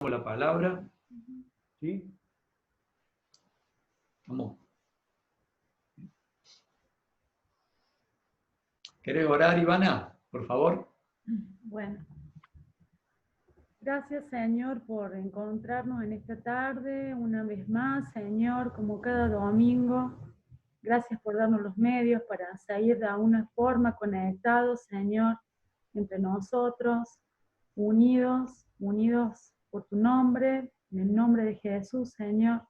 la palabra. ¿Sí? Vamos. ¿Querés orar, Ivana? Por favor. Bueno, gracias Señor por encontrarnos en esta tarde una vez más, Señor, como cada domingo. Gracias por darnos los medios para seguir de alguna forma conectados, Señor, entre nosotros, unidos por tu nombre, en el nombre de Jesús, Señor,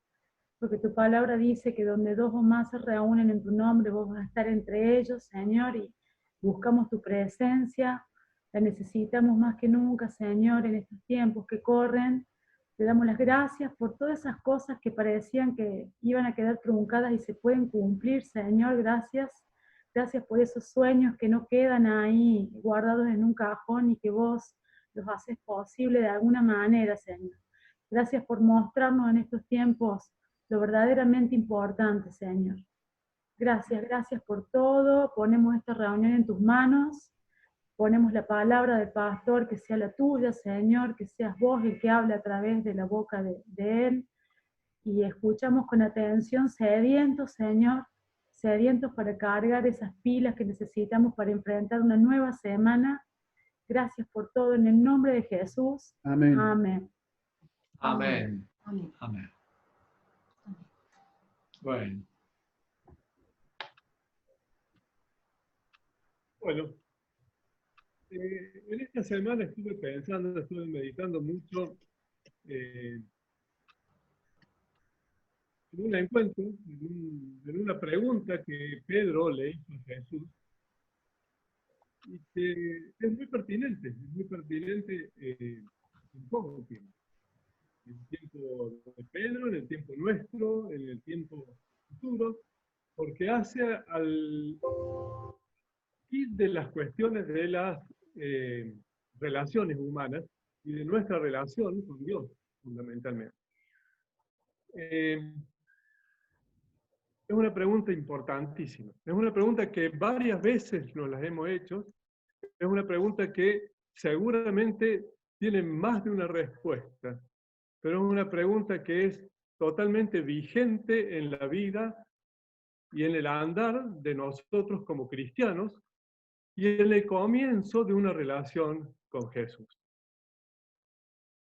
porque tu palabra dice que donde dos o más se reúnen en tu nombre, vos vas a estar entre ellos, Señor, y buscamos tu presencia, la necesitamos más que nunca, Señor, en estos tiempos que corren. Te damos las gracias por todas esas cosas que parecían que iban a quedar truncadas y se pueden cumplir, Señor, gracias. Gracias por esos sueños que no quedan ahí guardados en un cajón y que vos los haces posible de alguna manera, Señor. Gracias por mostrarnos en estos tiempos lo verdaderamente importante, Señor. Gracias, gracias por todo. Ponemos esta reunión en tus manos. Ponemos la palabra del pastor, que sea la tuya, Señor, que seas vos el que hable a través de la boca de él. Y escuchamos con atención, sedientos, Señor, sedientos para cargar esas pilas que necesitamos para enfrentar una nueva semana. Gracias por todo en el nombre de Jesús. Amén. Amén. Amén. Amén. Amén. Bueno. Bueno, en esta semana estuve pensando, estuve meditando mucho en un encuentro, en una pregunta que Pedro le hizo a Jesús, y que es muy pertinente en todo tiempo. En el tiempo de Pedro, en el tiempo nuestro, en el tiempo futuro, porque hace al kit de las cuestiones de las relaciones humanas y de nuestra relación con Dios, fundamentalmente. Es una pregunta importantísima. Es una pregunta que varias veces nos las hemos hecho. Es una pregunta que seguramente tiene más de una respuesta, pero es una pregunta que es totalmente vigente en la vida y en el andar de nosotros como cristianos y en el comienzo de una relación con Jesús.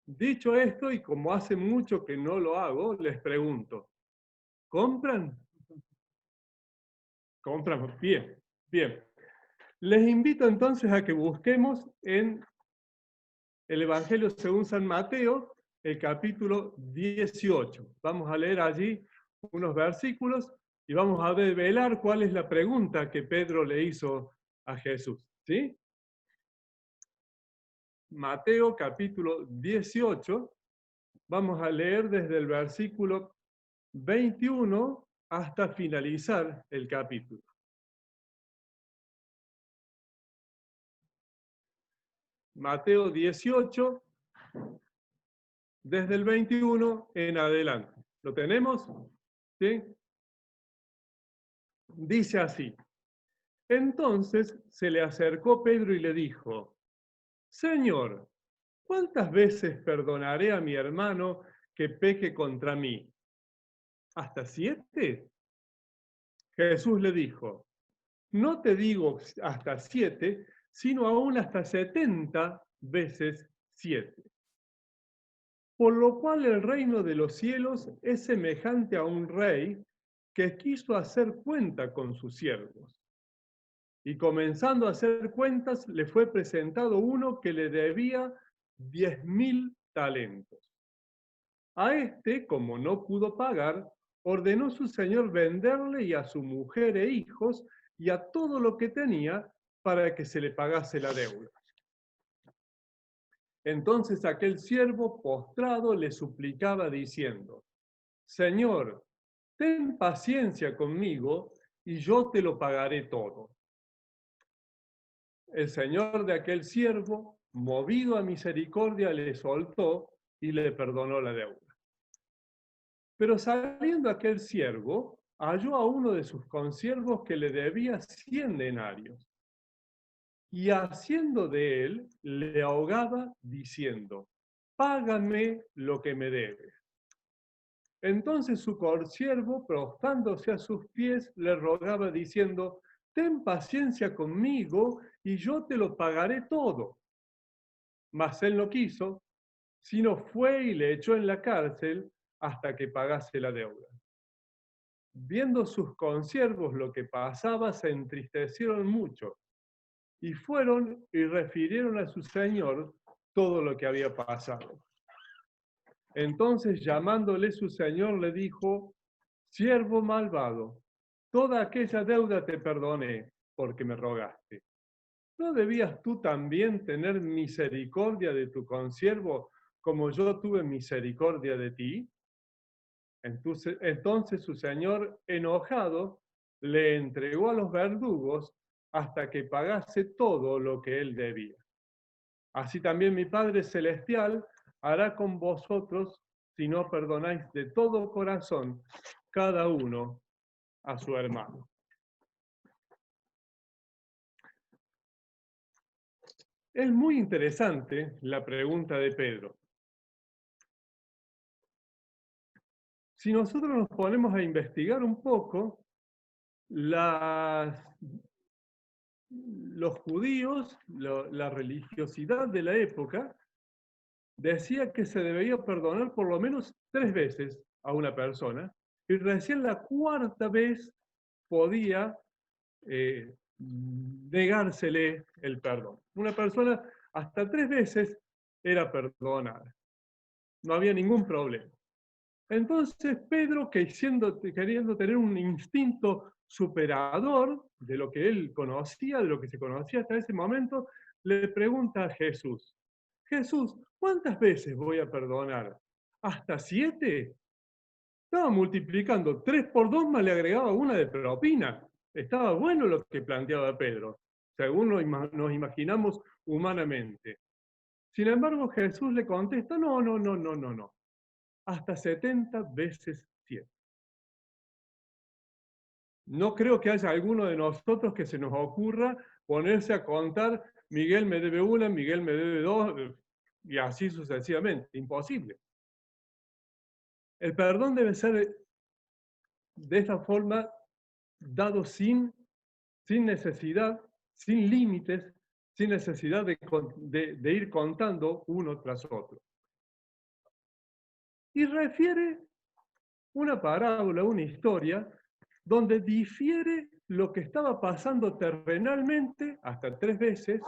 Dicho esto, y como hace mucho que no lo hago, les pregunto, ¿compran? Compramos, bien, bien. Les invito entonces a que busquemos en el Evangelio según San Mateo, el capítulo 18. Vamos a leer allí unos versículos y vamos a develar cuál es la pregunta que Pedro le hizo a Jesús. ¿Sí? Mateo capítulo 18, vamos a leer desde el versículo 21 hasta finalizar el capítulo. Mateo 18, desde el 21 en adelante. ¿Lo tenemos? ¿Sí? Dice así. Entonces se le acercó Pedro y le dijo, Señor, ¿cuántas veces perdonaré a mi hermano que peque contra mí? ¿Hasta 7? Jesús le dijo, no te digo hasta 7, sino aún hasta 70 veces 7. Por lo cual el reino de los cielos es semejante a un rey que quiso hacer cuenta con sus siervos. Y comenzando a hacer cuentas, le fue presentado uno que le debía 10.000 talentos. A este, como no pudo pagar, ordenó su señor venderle y a su mujer e hijos y a todo lo que tenía para que se le pagase la deuda. Entonces aquel siervo postrado le suplicaba diciendo, Señor, ten paciencia conmigo y yo te lo pagaré todo. El señor de aquel siervo, movido a misericordia, le soltó y le perdonó la deuda. Pero saliendo aquel siervo, halló a uno de sus consiervos que le debía 100 denarios. Y haciendo de él, le ahogaba diciendo, págame lo que me debes. Entonces su consiervo, prostrándose a sus pies, le rogaba diciendo, ten paciencia conmigo y yo te lo pagaré todo. Mas él no quiso, sino fue y le echó en la cárcel hasta que pagase la deuda. Viendo sus consiervos lo que pasaba, se entristecieron mucho y fueron y refirieron a su señor todo lo que había pasado. Entonces, llamándole su señor, le dijo, siervo malvado, toda aquella deuda te perdoné porque me rogaste. ¿No debías tú también tener misericordia de tu consiervo como yo tuve misericordia de ti? Entonces su señor, enojado, le entregó a los verdugos hasta que pagase todo lo que él debía. Así también mi Padre Celestial hará con vosotros si no perdonáis de todo corazón cada uno a su hermano. Es muy interesante la pregunta de Pedro. Si nosotros nos ponemos a investigar un poco, los judíos, la religiosidad de la época, decía que se debía perdonar por lo menos 3 veces a una persona, y recién la 4ª vez podía negársele el perdón. Una persona hasta 3 veces era perdonada. No había ningún problema. Entonces Pedro, queriendo tener un instinto superador de lo que él conocía, de lo que se conocía hasta ese momento, le pregunta a Jesús, Jesús, ¿cuántas veces voy a perdonar? ¿Hasta 7? Estaba multiplicando 3 por 2, más le agregaba una de propina. Estaba bueno lo que planteaba Pedro, según nos imaginamos humanamente. Sin embargo, Jesús le contesta, no. Hasta 70 veces 7. No creo que haya alguno de nosotros que se nos ocurra ponerse a contar, Miguel me debe 1, Miguel me debe 2, y así sucesivamente. Imposible. El perdón debe ser de esta forma dado sin necesidad, sin límites, sin necesidad de ir contando uno tras otro. Y refiere una parábola, una historia, donde difiere lo que estaba pasando terrenalmente hasta 3 veces,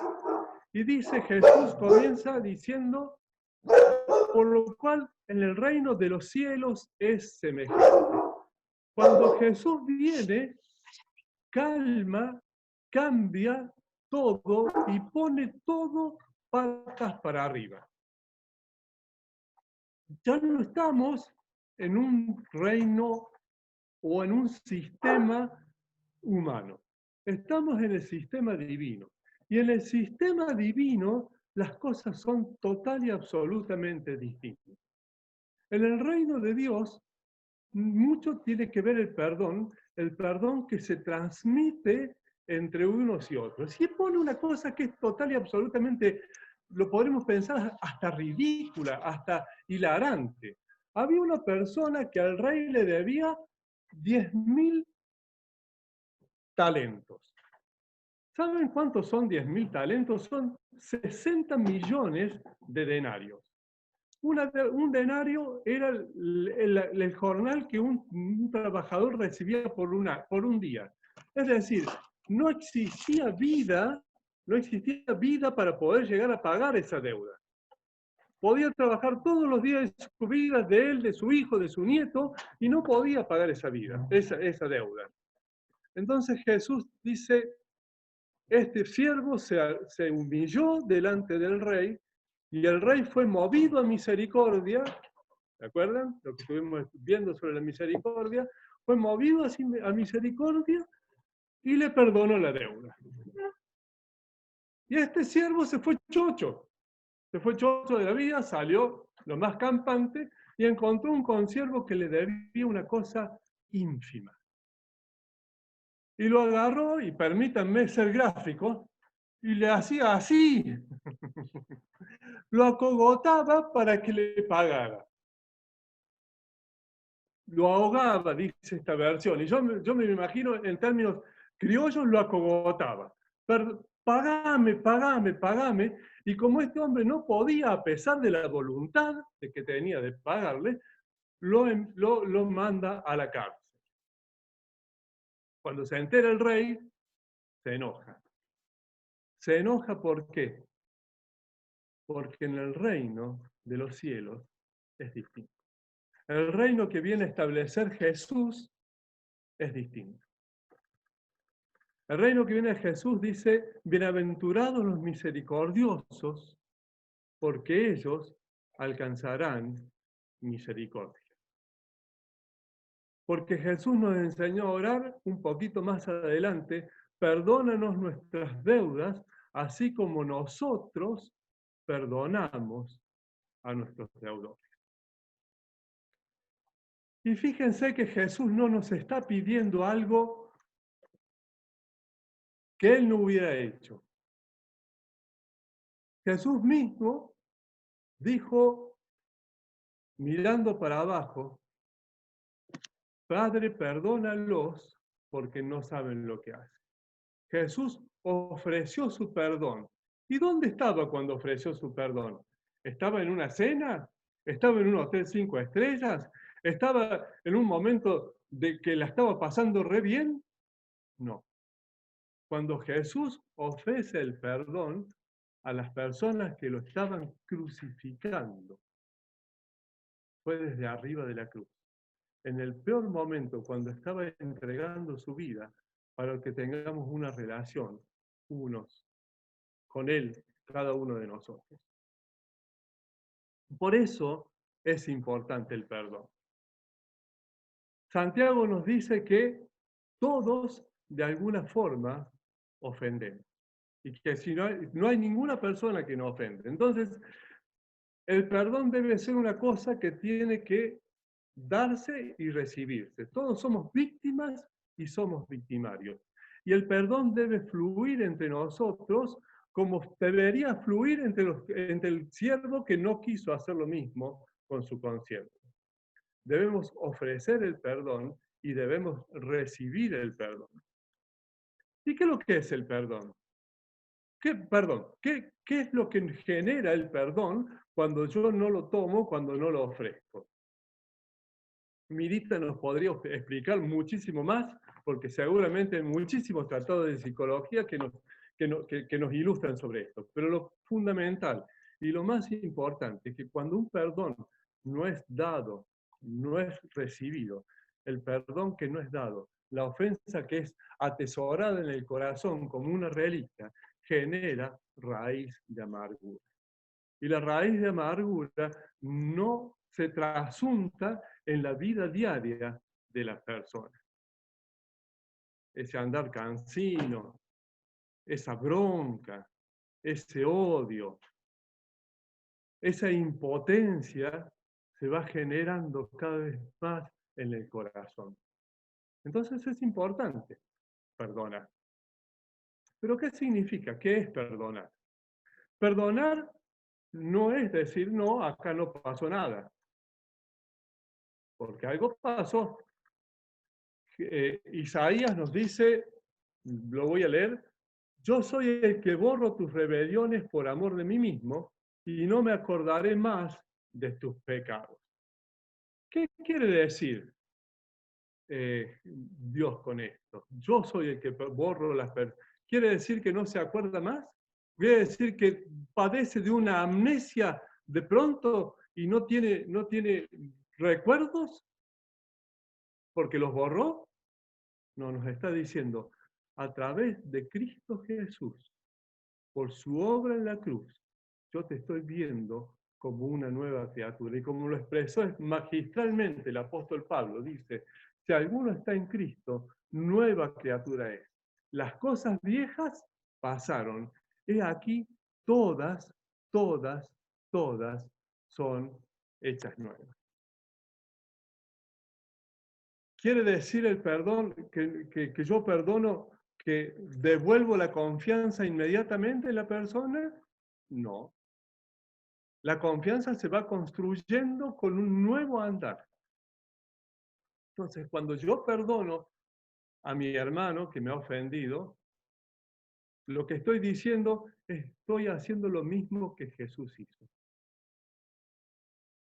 y dice, Jesús comienza diciendo, por lo cual en el reino de los cielos es semejante. Cuando Jesús viene, calma, cambia todo y pone todo patas para arriba. Ya no estamos en un reino o en un sistema humano. Estamos en el sistema divino. Y en el sistema divino las cosas son total y absolutamente distintas. En el reino de Dios, mucho tiene que ver el perdón que se transmite entre unos y otros. Y pone una cosa que es total y absolutamente, lo podremos pensar hasta ridícula, hasta hilarante. Había una persona que al rey le debía 10.000 talentos. ¿Saben cuántos son 10.000 talentos? Son 60 millones de denarios. Un denario era el jornal que un trabajador recibía por un día. Es decir, no existía vida para poder llegar a pagar esa deuda. Podía trabajar todos los días de su vida, de él, de su hijo, de su nieto, y no podía pagar esa deuda. Entonces Jesús dice, este siervo se humilló delante del rey, y el rey fue movido a misericordia. ¿Se acuerdan? Lo que estuvimos viendo sobre la misericordia. Fue movido a misericordia y le perdonó la deuda. Y este siervo se fue chocho. Se fue chocho de la vida, salió lo más campante y encontró un consiervo que le debía una cosa ínfima. Y lo agarró, y permítanme ser gráfico, y le hacía así. Lo acogotaba para que le pagara. Lo ahogaba, dice esta versión. Y yo me imagino en términos criollos, lo acogotaba. Pagame, pagame, pagame. Y como este hombre no podía, a pesar de la voluntad de que tenía de pagarle, lo manda a la cárcel. Cuando se entera el rey, se enoja. ¿Se enoja por qué? Porque en el reino de los cielos es distinto. El reino que viene a establecer Jesús es distinto. El reino que viene de Jesús dice, bienaventurados los misericordiosos, porque ellos alcanzarán misericordia. Porque Jesús nos enseñó a orar un poquito más adelante, perdónanos nuestras deudas, así como nosotros perdonamos a nuestros deudores. Y fíjense que Jesús no nos está pidiendo algo que Él no hubiera hecho. Jesús mismo dijo, mirando para abajo, Padre, perdónalos porque no saben lo que hacen. Jesús ofreció su perdón. ¿Y dónde estaba cuando ofreció su perdón? ¿Estaba en una cena? ¿Estaba en un hotel 5 estrellas? ¿Estaba en un momento de que la estaba pasando re bien? No. Cuando Jesús ofrece el perdón a las personas que lo estaban crucificando, fue desde arriba de la cruz. En el peor momento, cuando estaba entregando su vida para que tengamos una relación unos con Él, cada uno de nosotros. Por eso es importante el perdón. Santiago nos dice que todos, de alguna forma, ofendemos. Y que si no hay ninguna persona que no ofende. Entonces, el perdón debe ser una cosa que tiene que darse y recibirse. Todos somos víctimas y somos victimarios. Y el perdón debe fluir entre nosotros como debería fluir entre el siervo que no quiso hacer lo mismo con su consiervo. Debemos ofrecer el perdón y debemos recibir el perdón. ¿Y qué es lo que es el perdón? ¿Qué es lo que genera el perdón cuando yo no lo tomo, cuando no lo ofrezco? Mirita nos podría explicar muchísimo más, porque seguramente hay muchísimos tratados de psicología que nos ilustran sobre esto. Pero lo fundamental y lo más importante es que cuando un perdón no es dado, no es recibido, el perdón que no es dado, la ofensa que es atesorada en el corazón como una reliquia, genera raíz de amargura. Y la raíz de amargura no se trasunta en la vida diaria de las personas. Ese andar cansino, esa bronca, ese odio, esa impotencia se va generando cada vez más en el corazón. Entonces es importante perdonar. ¿Pero qué significa? ¿Qué es perdonar? Perdonar no es decir, no, acá no pasó nada. Porque algo pasó. Isaías nos dice, lo voy a leer, yo soy el que borro tus rebeliones por amor de mí mismo y no me acordaré más de tus pecados. ¿Qué quiere decir Dios con esto? Yo soy el que borro las personas. ¿Quiere decir que no se acuerda más? ¿Quiere decir que padece de una amnesia de pronto y no tiene recuerdos porque los borró? No, nos está diciendo, a través de Cristo Jesús, por su obra en la cruz, yo te estoy viendo como una nueva criatura. Y como lo expresó magistralmente el apóstol Pablo, dice, si alguno está en Cristo, nueva criatura es. Las cosas viejas pasaron. He aquí, todas son hechas nuevas. Quiere decir el perdón, que yo perdono, que devuelvo la confianza inmediatamente en la persona? No. La confianza se va construyendo con un nuevo andar. Entonces, cuando yo perdono a mi hermano que me ha ofendido, lo que estoy diciendo es, estoy haciendo lo mismo que Jesús hizo.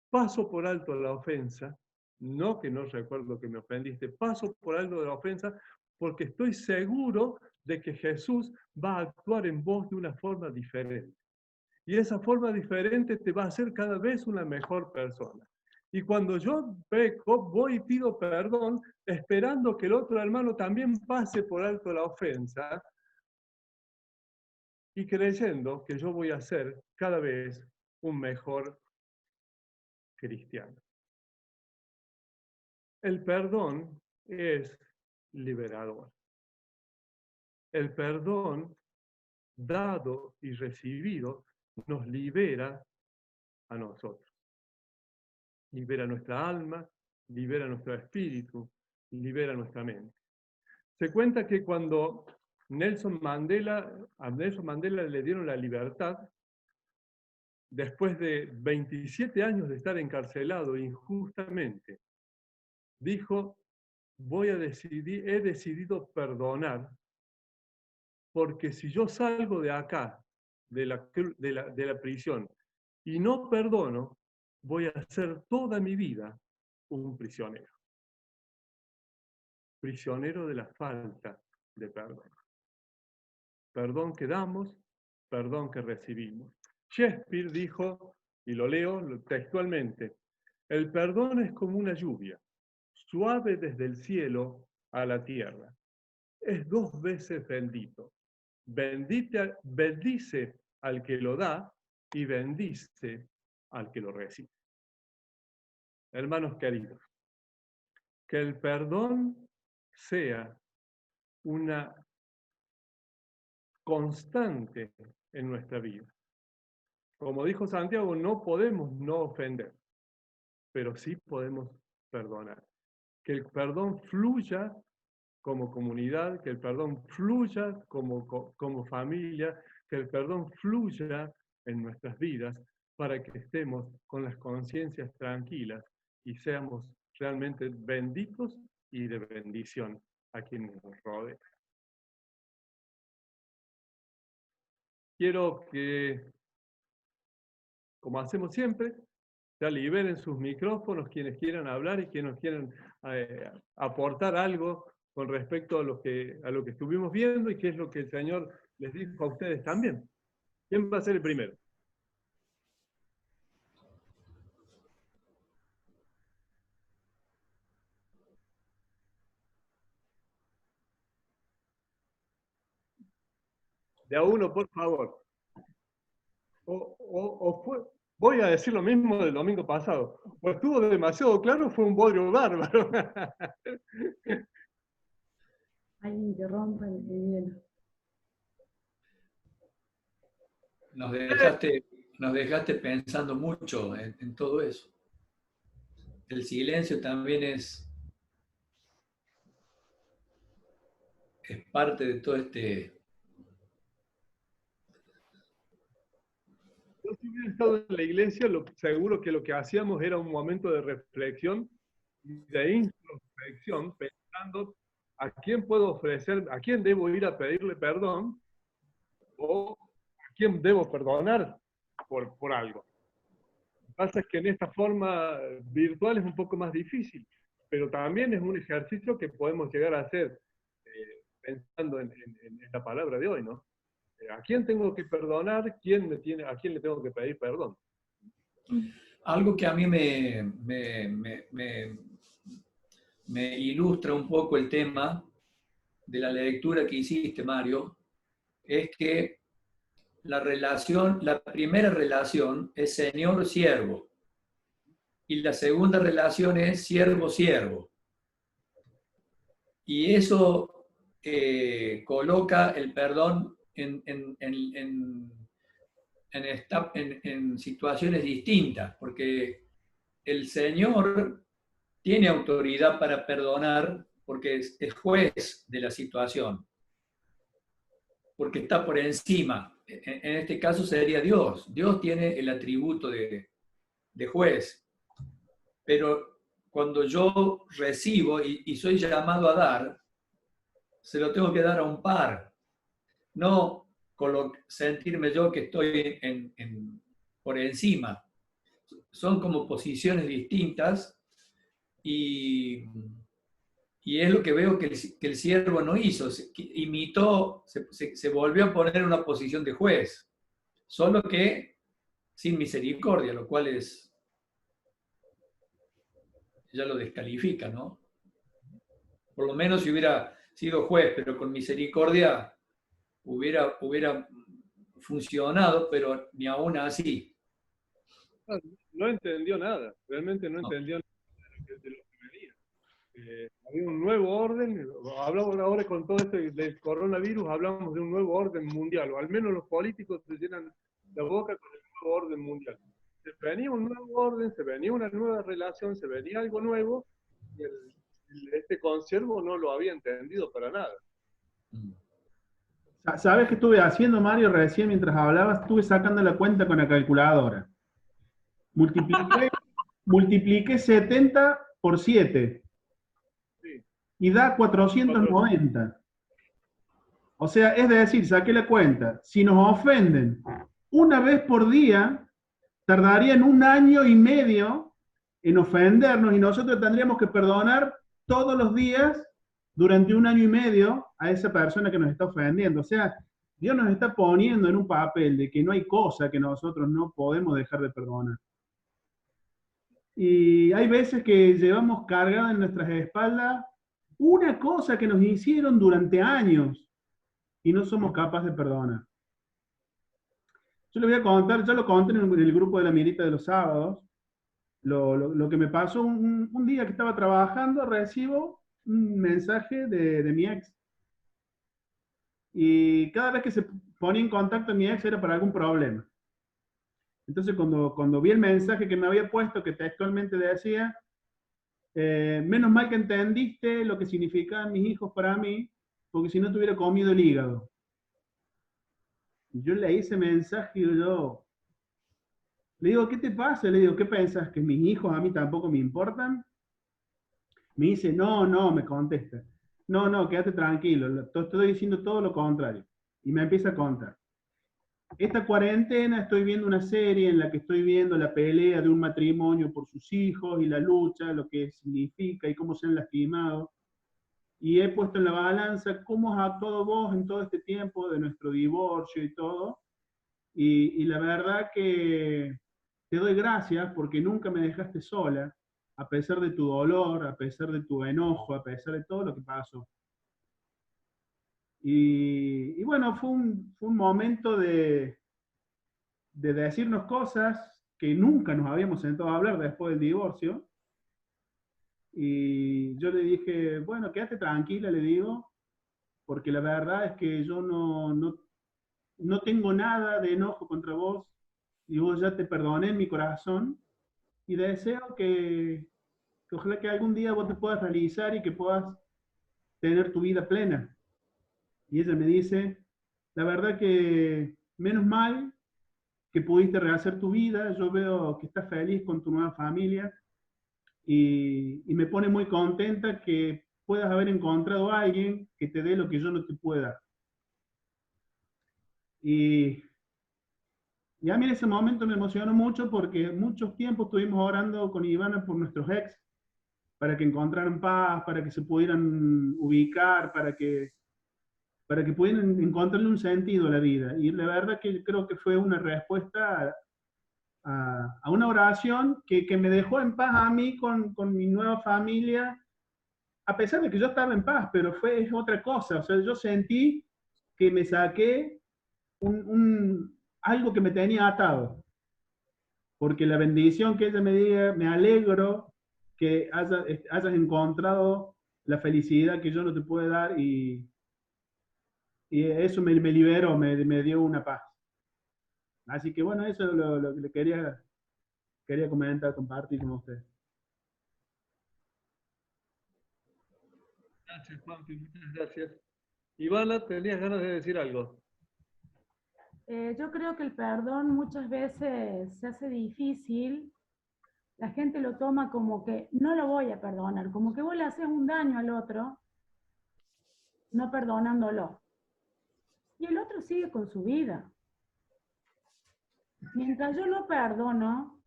Paso por alto la ofensa, no que no recuerdo que me ofendiste, paso por alto de la ofensa porque estoy seguro de que Jesús va a actuar en vos de una forma diferente. Y esa forma diferente te va a hacer cada vez una mejor persona. Y cuando yo peco, voy y pido perdón, esperando que el otro hermano también pase por alto la ofensa y creyendo que yo voy a ser cada vez un mejor cristiano. El perdón es liberador. El perdón dado y recibido nos libera a nosotros. Libera nuestra alma, libera nuestro espíritu, libera nuestra mente. Se cuenta que cuando a Nelson Mandela le dieron la libertad, después de 27 años de estar encarcelado injustamente, dijo, he decidido perdonar, porque si yo salgo de acá, de la prisión, y no perdono, voy a ser toda mi vida un prisionero. Prisionero de la falta de perdón. Perdón que damos, perdón que recibimos. Shakespeare dijo, y lo leo textualmente, el perdón es como una lluvia, suave desde el cielo a la tierra. Es 2 veces bendito. Bendice al que lo da y bendice al que lo recibe. Hermanos queridos, que el perdón sea una constante en nuestra vida. Como dijo Santiago, no podemos no ofender, pero sí podemos perdonar. Que el perdón fluya como comunidad, que el perdón fluya como familia, que el perdón fluya en nuestras vidas para que estemos con las conciencias tranquilas y seamos realmente benditos y de bendición a quienes nos rodean. Quiero que, como hacemos siempre, ya liberen sus micrófonos quienes quieran hablar y quienes quieran aportar algo con respecto a lo que estuvimos viendo y qué es lo que el Señor les dijo a ustedes también. ¿Quién va a ser el primero? De a uno, por favor. Voy a decir lo mismo del domingo pasado. O estuvo demasiado claro, fue un bodrio bárbaro. Alguien que rompa el hielo. Nos dejaste pensando mucho en todo eso. El silencio también es parte de todo este... Yo si hubiera estado en la iglesia, seguro que lo que hacíamos era un momento de reflexión y de introspección, pensando a quién puedo ofrecer, a quién debo ir a pedirle perdón o a quién debo perdonar por algo. Lo que pasa es que en esta forma virtual es un poco más difícil, pero también es un ejercicio que podemos llegar a hacer pensando en la palabra de hoy, ¿no? ¿A quién tengo que perdonar? ¿A quién le tengo que pedir perdón? Algo que a mí me ilustra un poco el tema de la lectura que hiciste, Mario, es que la primera relación es señor-siervo y la segunda relación es siervo-siervo. Y eso coloca el perdón en situaciones distintas, porque el Señor tiene autoridad para perdonar porque es juez de la situación. porque está por encima. En este caso sería Dios. Dios tiene el atributo de juez. Pero cuando yo recibo y soy llamado a dar, se lo tengo que dar a un par. No sentirme yo que estoy por encima. Son como posiciones distintas y es lo que veo que el siervo no hizo. Imitó, se volvió a poner en una posición de juez, solo que sin misericordia, lo cual ya lo descalifica, ¿no? Por lo menos si hubiera sido juez, pero con misericordia hubiera funcionado, pero ni aún así. No entendió nada, realmente no No. entendió nada de lo que venía. Había un nuevo orden, hablamos ahora con todo esto del coronavirus, hablamos de un nuevo orden mundial, o al menos los políticos se llenan la boca con el nuevo orden mundial. Se venía un nuevo orden, se venía una nueva relación, se venía algo nuevo, y este consiervo no lo había entendido para nada. ¿Sabes qué estuve haciendo, Mario? Recién mientras hablabas, estuve sacando la cuenta con la calculadora. Multipliqué 70 por 7 Sí. y da 490. O sea, es decir, saqué la cuenta. Si nos ofenden una vez por día, tardarían 1 año y medio en ofendernos y nosotros tendríamos que perdonar todos los días durante 1 año y medio a esa persona que nos está ofendiendo. O sea, Dios nos está poniendo en un papel de que no hay cosa que nosotros no podemos dejar de perdonar. Y hay veces que llevamos cargada en nuestras espaldas una cosa que nos hicieron durante años y no somos capaces de perdonar. Yo le voy a contar, yo lo conté en el grupo de la Mirita de los sábados, lo que me pasó un día que estaba trabajando, recibo un mensaje de mi ex. Y cada vez que se ponía en contacto mi ex era para algún problema. Entonces cuando vi el mensaje que me había puesto, que textualmente decía, menos mal que entendiste lo que significaban mis hijos para mí, porque si no te hubiera comido el hígado. Y yo leí ese mensaje y yo le digo, ¿qué te pasa? Le digo, ¿qué pensás? ¿Que mis hijos a mí tampoco me importan? Me dice, no, me contesta. No, quédate tranquilo, te estoy diciendo todo lo contrario. Y me empieza a contar. Esta cuarentena estoy viendo una serie en la que estoy viendo la pelea de un matrimonio por sus hijos y la lucha, lo que significa y cómo se han lastimado. Y he puesto en la balanza cómo has actuado vos en todo este tiempo de nuestro divorcio y todo. Y la verdad que te doy gracias porque nunca me dejaste sola, a pesar de tu dolor, a pesar de tu enojo, a pesar de todo lo que pasó. Y bueno, fue un momento de decirnos cosas que nunca nos habíamos sentado a hablar después del divorcio. Y yo le dije, bueno, quédate tranquila, le digo, porque la verdad es que yo no tengo nada de enojo contra vos, y vos ya te perdoné en mi corazón, y deseo que ojalá que algún día vos te puedas realizar y que puedas tener tu vida plena. Y ella me dice, la verdad que menos mal que pudiste rehacer tu vida, yo veo que estás feliz con tu nueva familia y me pone muy contenta que puedas haber encontrado a alguien que te dé lo que yo no te puedo dar. Y a mí en ese momento me emocionó mucho porque muchos tiempos estuvimos orando con Ivana por nuestros ex, para que encontraran paz, para que se pudieran ubicar, para que pudieran encontrarle un sentido a la vida. Y la verdad que creo que fue una respuesta a una oración que me dejó en paz a mí con mi nueva familia, a pesar de que yo estaba en paz, pero es otra cosa. O sea, yo sentí que me saqué algo que me tenía atado. Porque la bendición que ella me diga, me alegro que hayas encontrado la felicidad que yo no te puedo dar y eso me liberó, me dio una paz. Así que bueno, eso es lo que le quería comentar, compartir con ustedes. Gracias, Juanpi, muchas gracias. Ivana, tenías ganas de decir algo. Yo creo que el perdón muchas veces se hace difícil. La gente lo toma como que no lo voy a perdonar, como que vos le haces un daño al otro no perdonándolo. Y el otro sigue con su vida. Mientras yo no perdono,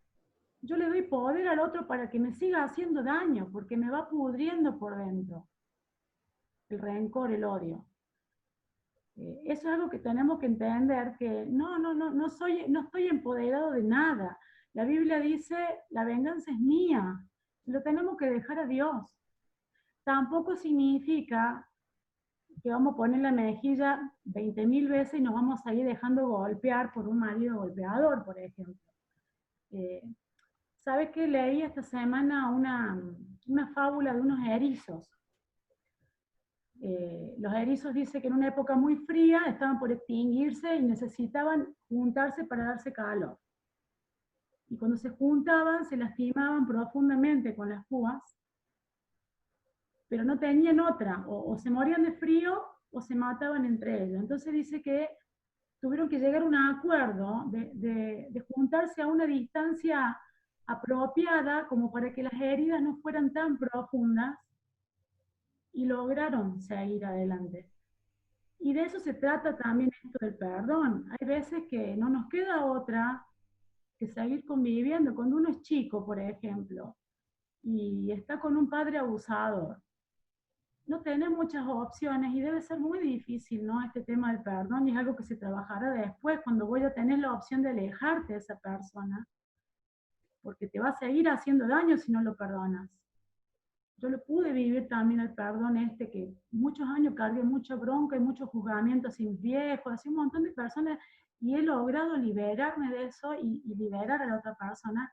yo le doy poder al otro para que me siga haciendo daño, porque me va pudriendo por dentro. El rencor, el odio. Eso es algo que tenemos que entender, que no estoy empoderado de nada. La Biblia dice, la venganza es mía. Lo tenemos que dejar a Dios. Tampoco significa que vamos a poner la mejilla 20.000 veces y nos vamos a ir dejando golpear por un marido golpeador, por ejemplo. ¿Sabes qué? Leí esta semana una fábula de unos erizos. Los erizos dicen que en una época muy fría estaban por extinguirse y necesitaban juntarse para darse calor. Y cuando se juntaban se lastimaban profundamente con las púas, pero no tenían otra, o se morían de frío o se mataban entre ellos. Entonces dice que tuvieron que llegar a un acuerdo de juntarse a una distancia apropiada como para que las heridas no fueran tan profundas y lograron seguir adelante. Y de eso se trata también esto del perdón. Hay veces que no nos queda otra que seguir conviviendo. Cuando uno es chico, por ejemplo, y está con un padre abusador, no tenés muchas opciones y debe ser muy difícil, ¿no? Este tema del perdón, y es algo que se trabajará después, cuando voy a tener la opción de alejarte de esa persona, porque te va a seguir haciendo daño si no lo perdonas. Yo lo pude vivir también el perdón que muchos años cargué mucha bronca y muchos juzgamientos sin viejos, así un montón de personas, y he logrado liberarme de eso y liberar a la otra persona,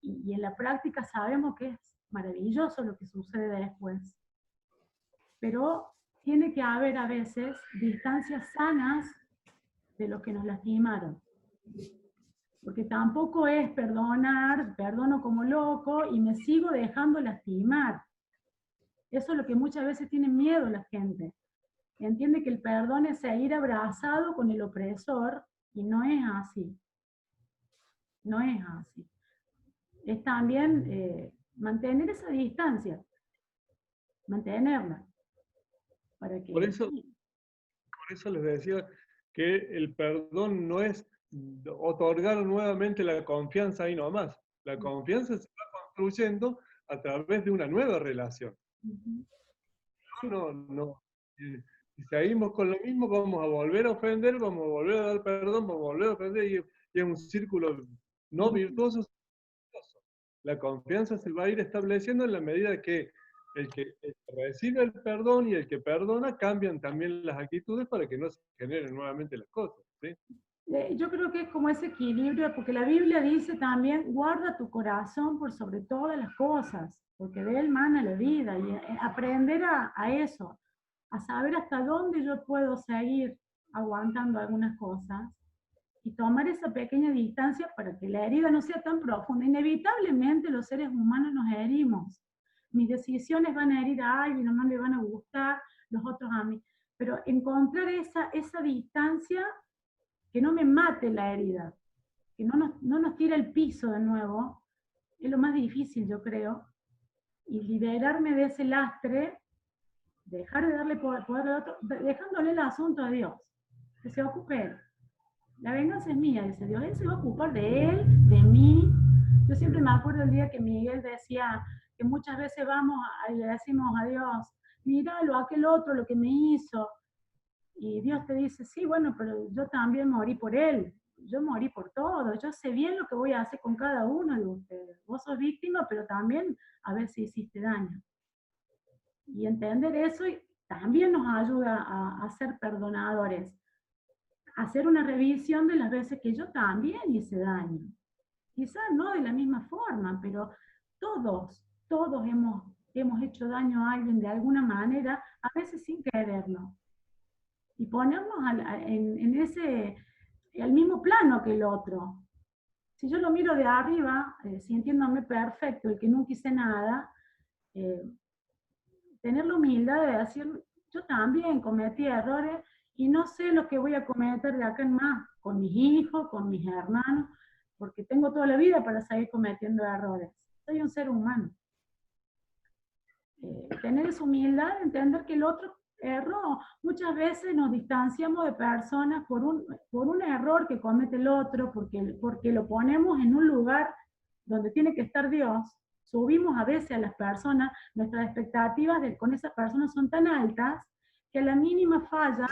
y en la práctica sabemos que es maravilloso lo que sucede después. Pero tiene que haber a veces distancias sanas de los que nos lastimaron. Porque tampoco es perdono como loco y me sigo dejando lastimar. Eso es lo que muchas veces tiene miedo la gente. Entiende que el perdón es seguir abrazado con el opresor y no es así. No es así. Es también mantener esa distancia. Mantenerla. Para que... Por eso les decía que el perdón no es otorgar nuevamente la confianza ahí nomás. La confianza se va construyendo a través de una nueva relación. Si seguimos con lo mismo, vamos a volver a ofender, vamos a volver a dar perdón, vamos a volver a ofender, y es un círculo no virtuoso. La confianza se va a ir estableciendo en la medida que el que recibe el perdón y el que perdona cambian también las actitudes para que no se generen nuevamente las cosas, ¿sí? Yo creo que es como ese equilibrio, porque la Biblia dice también, guarda tu corazón por sobre todas las cosas, porque de él mana la vida, y aprender a eso, a saber hasta dónde yo puedo seguir aguantando algunas cosas, y tomar esa pequeña distancia para que la herida no sea tan profunda. Inevitablemente los seres humanos nos herimos. Mis decisiones van a herir a alguien, o no le van a gustar, los otros a mí. Pero encontrar esa distancia que no me mate la herida, que no nos tire al piso de nuevo, es lo más difícil, yo creo. Y liberarme de ese lastre, dejar de darle poder al otro, dejándole el asunto a Dios, que se ocupe él. La venganza es mía, dice Dios, él se va a ocupar de él, de mí. Yo siempre me acuerdo el día que Miguel decía que muchas veces vamos y le decimos a Dios, míralo, aquel otro, lo que me hizo. Y Dios te dice, sí, bueno, pero yo también morí por él, yo morí por todo, yo sé bien lo que voy a hacer con cada uno de ustedes. Vos sos víctima, pero también a ver si hiciste daño. Y entender eso también nos ayuda a ser perdonadores. Hacer una revisión de las veces que yo también hice daño. Quizás no de la misma forma, pero todos hemos hecho daño a alguien de alguna manera, a veces sin quererlo. Y ponernos en ese, al mismo plano que el otro. Si yo lo miro de arriba, sintiéndome perfecto y que nunca hice nada, tener la humildad de decir, yo también cometí errores y no sé lo que voy a cometer de acá en más, con mis hijos, con mis hermanos, porque tengo toda la vida para seguir cometiendo errores. Soy un ser humano. Tener esa humildad, entender que el otro erró. Muchas veces nos distanciamos de personas por un error que comete el otro, porque lo ponemos en un lugar donde tiene que estar Dios. Subimos a veces a las personas, nuestras expectativas con esa persona son tan altas que a la mínima falla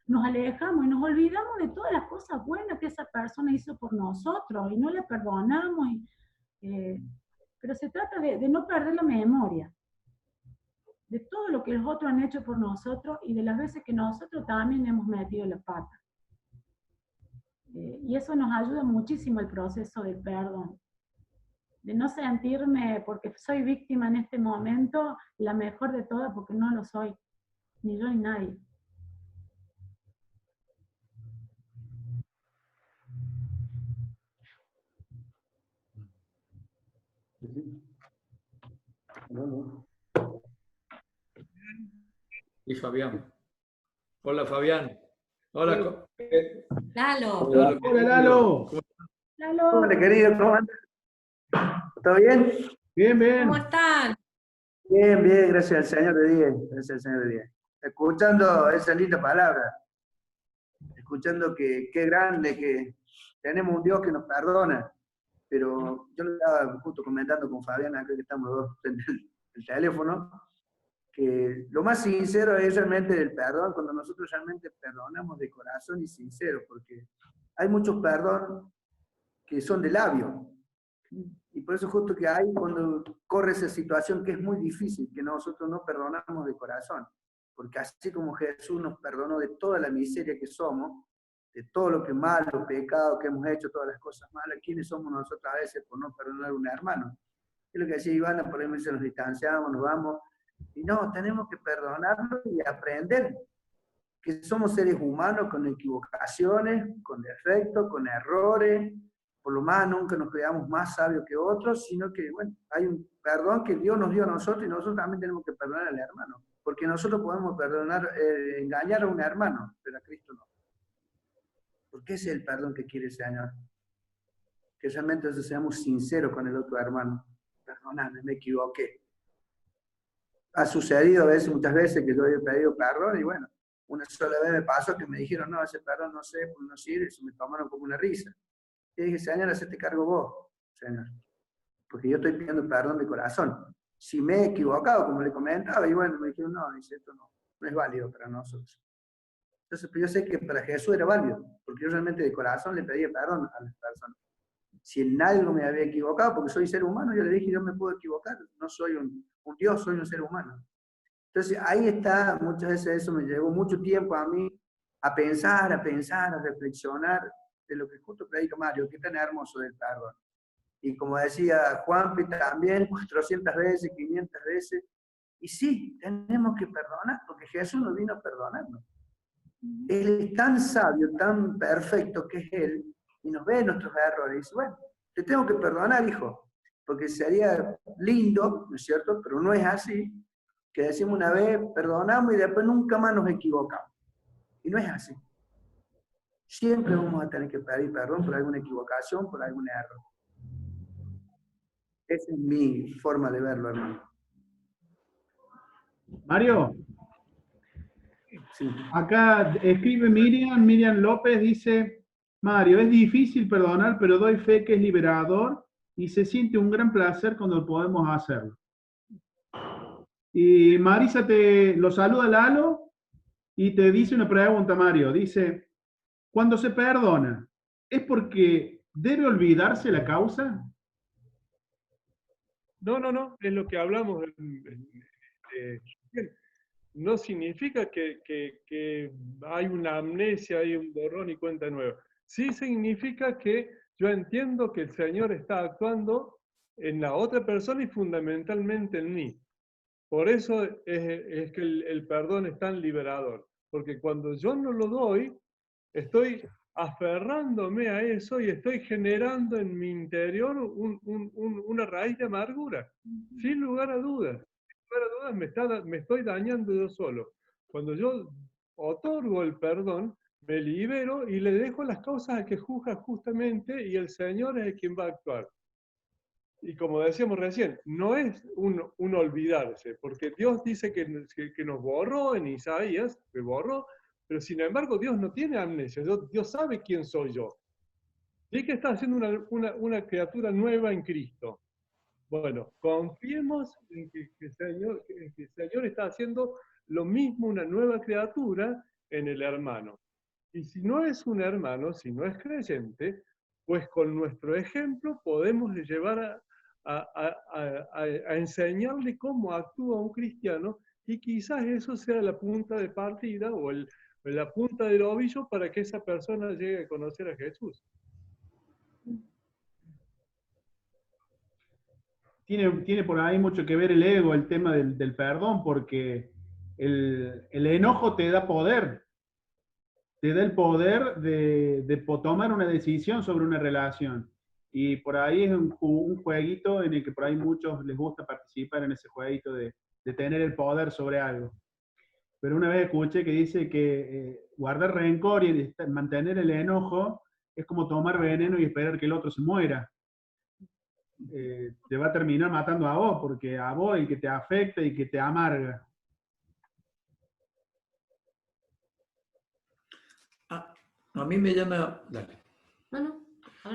nos alejamos y nos olvidamos de todas las cosas buenas que esa persona hizo por nosotros y no le perdonamos. Pero se trata de no perder la memoria de todo lo que los otros han hecho por nosotros y de las veces que nosotros también hemos metido la pata. Y eso nos ayuda muchísimo el proceso del perdón. De no sentirme, porque soy víctima en este momento, la mejor de todas, porque no lo soy. Ni yo ni nadie. Y Fabián. Hola, Fabián. Hola. Lalo. Hola, Hola, Lalo. Lalo. Hola, querido, ¿cómo andas? ¿Todo bien? Bien, bien. ¿Cómo están? Bien, bien, gracias al Señor de 10, gracias al Señor de 10. Escuchando esa linda palabra, escuchando que qué grande, que tenemos un Dios que nos perdona, pero yo lo estaba justo comentando con Fabián, acá que estamos dos en el teléfono, que lo más sincero es realmente el perdón, cuando nosotros realmente perdonamos de corazón y sincero, porque hay muchos perdón que son de labio, y por eso justo que hay cuando corre esa situación que es muy difícil, que nosotros no perdonamos de corazón, porque así como Jesús nos perdonó de toda la miseria que somos, de todo lo que malo, pecado que hemos hecho, todas las cosas malas, ¿quiénes somos nosotros a veces por no perdonar a un hermano? Es lo que decía Ivana, por ejemplo, nos distanciamos, nos vamos, y no, tenemos que perdonarlo y aprender que somos seres humanos con equivocaciones, con defectos, con errores, por lo más nunca nos creamos más sabios que otros, sino que, bueno, hay un perdón que Dios nos dio a nosotros y nosotros también tenemos que perdonar al hermano, porque nosotros podemos perdonar, engañar a un hermano, pero a Cristo no. Porque ese es el perdón que quiere el Señor. Que realmente seamos sinceros con el otro hermano. Perdóname, me equivoqué. Ha sucedido muchas veces que yo he pedido perdón y bueno, una sola vez me pasó que me dijeron, no, ese perdón no sé, pues no sirve, y se me tomaron como una risa. Y dije, Señor, hacete cargo vos, Señor. Porque yo estoy pidiendo perdón de corazón. Si me he equivocado, como le comentaba, y bueno, me dijeron, no, dice, esto no es válido para nosotros. Entonces, pero yo sé que para Jesús era válido, porque yo realmente de corazón le pedía perdón a las personas. Si en algo me había equivocado, porque soy ser humano, yo le dije, yo me puedo equivocar, no soy un Dios, soy un ser humano. Entonces, ahí está, muchas veces eso me llevó mucho tiempo a mí, a pensar, a reflexionar de lo que justo predica Mario, que tan hermoso del perdón. Y como decía Juanpi también, 400 veces, 500 veces, y sí, tenemos que perdonar, porque Jesús nos vino a perdonarnos. Él es tan sabio, tan perfecto que es Él, y nos ve nuestros errores, y dice, bueno, te tengo que perdonar, hijo, porque sería lindo, ¿no es cierto?, pero no es así, que decimos una vez, perdonamos y después nunca más nos equivocamos. Y no es así. Siempre vamos a tener que pedir perdón por alguna equivocación, por algún error. Esa es mi forma de verlo, hermano. Mario, Sí. acá escribe Miriam López, dice, Mario, es difícil perdonar, pero doy fe que es liberador y se siente un gran placer cuando podemos hacerlo. Y Marisa lo saluda Lalo y te dice una pregunta, Mario. Dice, cuando se perdona, ¿es porque debe olvidarse la causa? No, es lo que hablamos. No significa que hay una amnesia, hay un borrón y cuenta nueva. Sí significa que yo entiendo que el Señor está actuando en la otra persona y fundamentalmente en mí. Por eso es que el perdón es tan liberador. Porque cuando yo no lo doy, estoy aferrándome a eso y estoy generando en mi interior una raíz de amargura. Sin lugar a dudas. Sin lugar a dudas me estoy dañando yo solo. Cuando yo otorgo el perdón, me libero y le dejo las causas a que juzga justamente y el Señor es el quien va a actuar. Y como decíamos recién, no es un olvidarse, porque Dios dice que nos borró en Isaías, me borró, pero sin embargo Dios no tiene amnesia, Dios sabe quién soy yo. Y que está haciendo una criatura nueva en Cristo. Bueno, confiemos en que el Señor está haciendo lo mismo, una nueva criatura en el hermano. Y si no es un hermano, si no es creyente, pues con nuestro ejemplo podemos llevar a enseñarle cómo actúa un cristiano y quizás eso sea la punta de partida o la punta del ovillo para que esa persona llegue a conocer a Jesús. Tiene por ahí mucho que ver el ego, el tema del perdón, porque el enojo te da poder. Te da el poder de tomar una decisión sobre una relación. Y por ahí es un jueguito en el que por ahí muchos les gusta participar en ese jueguito de tener el poder sobre algo. Pero una vez escuché que dice que guardar rencor y mantener el enojo es como tomar veneno y esperar que el otro se muera. Te va a terminar matando a vos, porque a vos el que te afecta y que te amarga. A mí me llama, dale.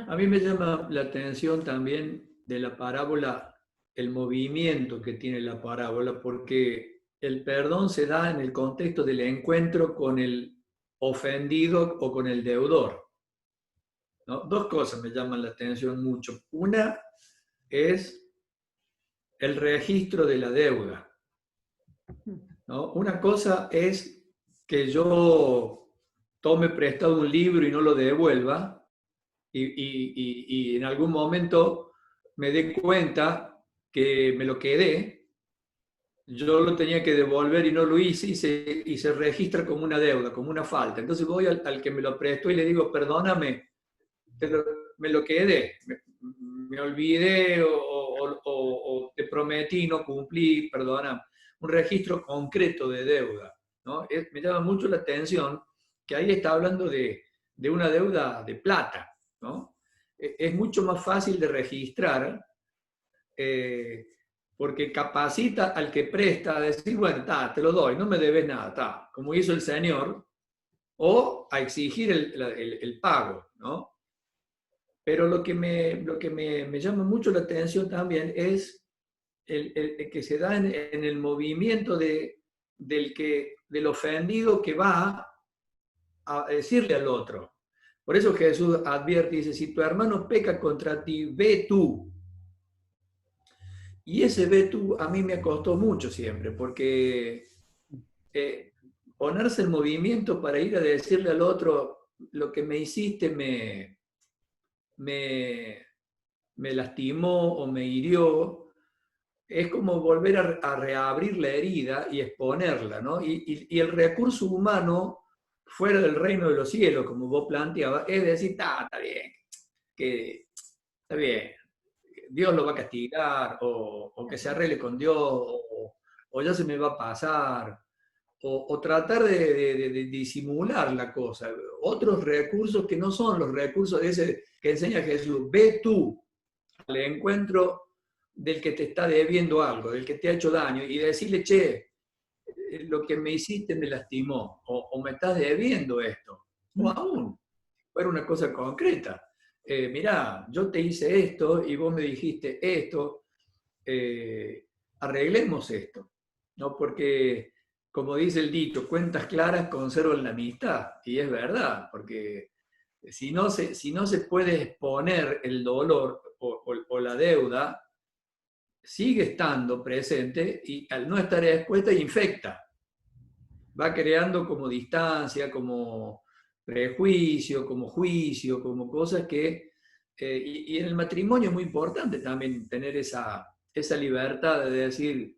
A mí me llama la atención también de la parábola, el movimiento que tiene la parábola, porque el perdón se da en el contexto del encuentro con el ofendido o con el deudor, ¿no? Dos cosas me llaman la atención mucho. Una es el registro de la deuda, ¿no? Una cosa es que yo tome prestado un libro y no lo devuelva, y en algún momento me dé cuenta que me lo quedé, yo lo tenía que devolver y no lo hice, y se registra como una deuda, como una falta. Entonces voy al que me lo prestó y le digo, perdóname, me lo quedé, me olvidé o te prometí, no cumplí, perdóname. Un registro concreto de deuda, ¿no? Me llama mucho la atención que ahí está hablando de una deuda de plata, ¿no? Es mucho más fácil de registrar porque capacita al que presta a decir, bueno, te lo doy, no me debes nada, como hizo el Señor, o a exigir el pago, ¿no? Pero lo que me llama mucho la atención también es el que se da en el movimiento del ofendido que va a decirle al otro. Por eso Jesús advierte y dice, si tu hermano peca contra ti, ve tú. Y ese ve tú a mí me costó mucho siempre, porque ponerse en movimiento para ir a decirle al otro, lo que me hiciste me lastimó o me hirió, es como volver a reabrir la herida y exponerla, ¿no? Y el recurso humano fuera del reino de los cielos, como vos planteabas, es decir, está bien, que está bien, Dios lo va a castigar, o que se arregle con Dios, o ya se me va a pasar, o tratar de disimular la cosa. Otros recursos que no son los recursos de ese que enseña Jesús. Ve tú al encuentro del que te está debiendo algo, del que te ha hecho daño, y decirle, che, lo que me hiciste me lastimó, o me estás debiendo esto, o aún, fuera una cosa concreta. Mirá, yo te hice esto y vos me dijiste esto, arreglemos esto, ¿no? Porque, como dice el dicho, cuentas claras conservan la amistad, y es verdad, porque si no se puede exponer el dolor o la deuda, sigue estando presente y al no estar expuesta infecta. Va creando como distancia, como prejuicio, como juicio, como cosas que... y en el matrimonio es muy importante también tener esa libertad de decir,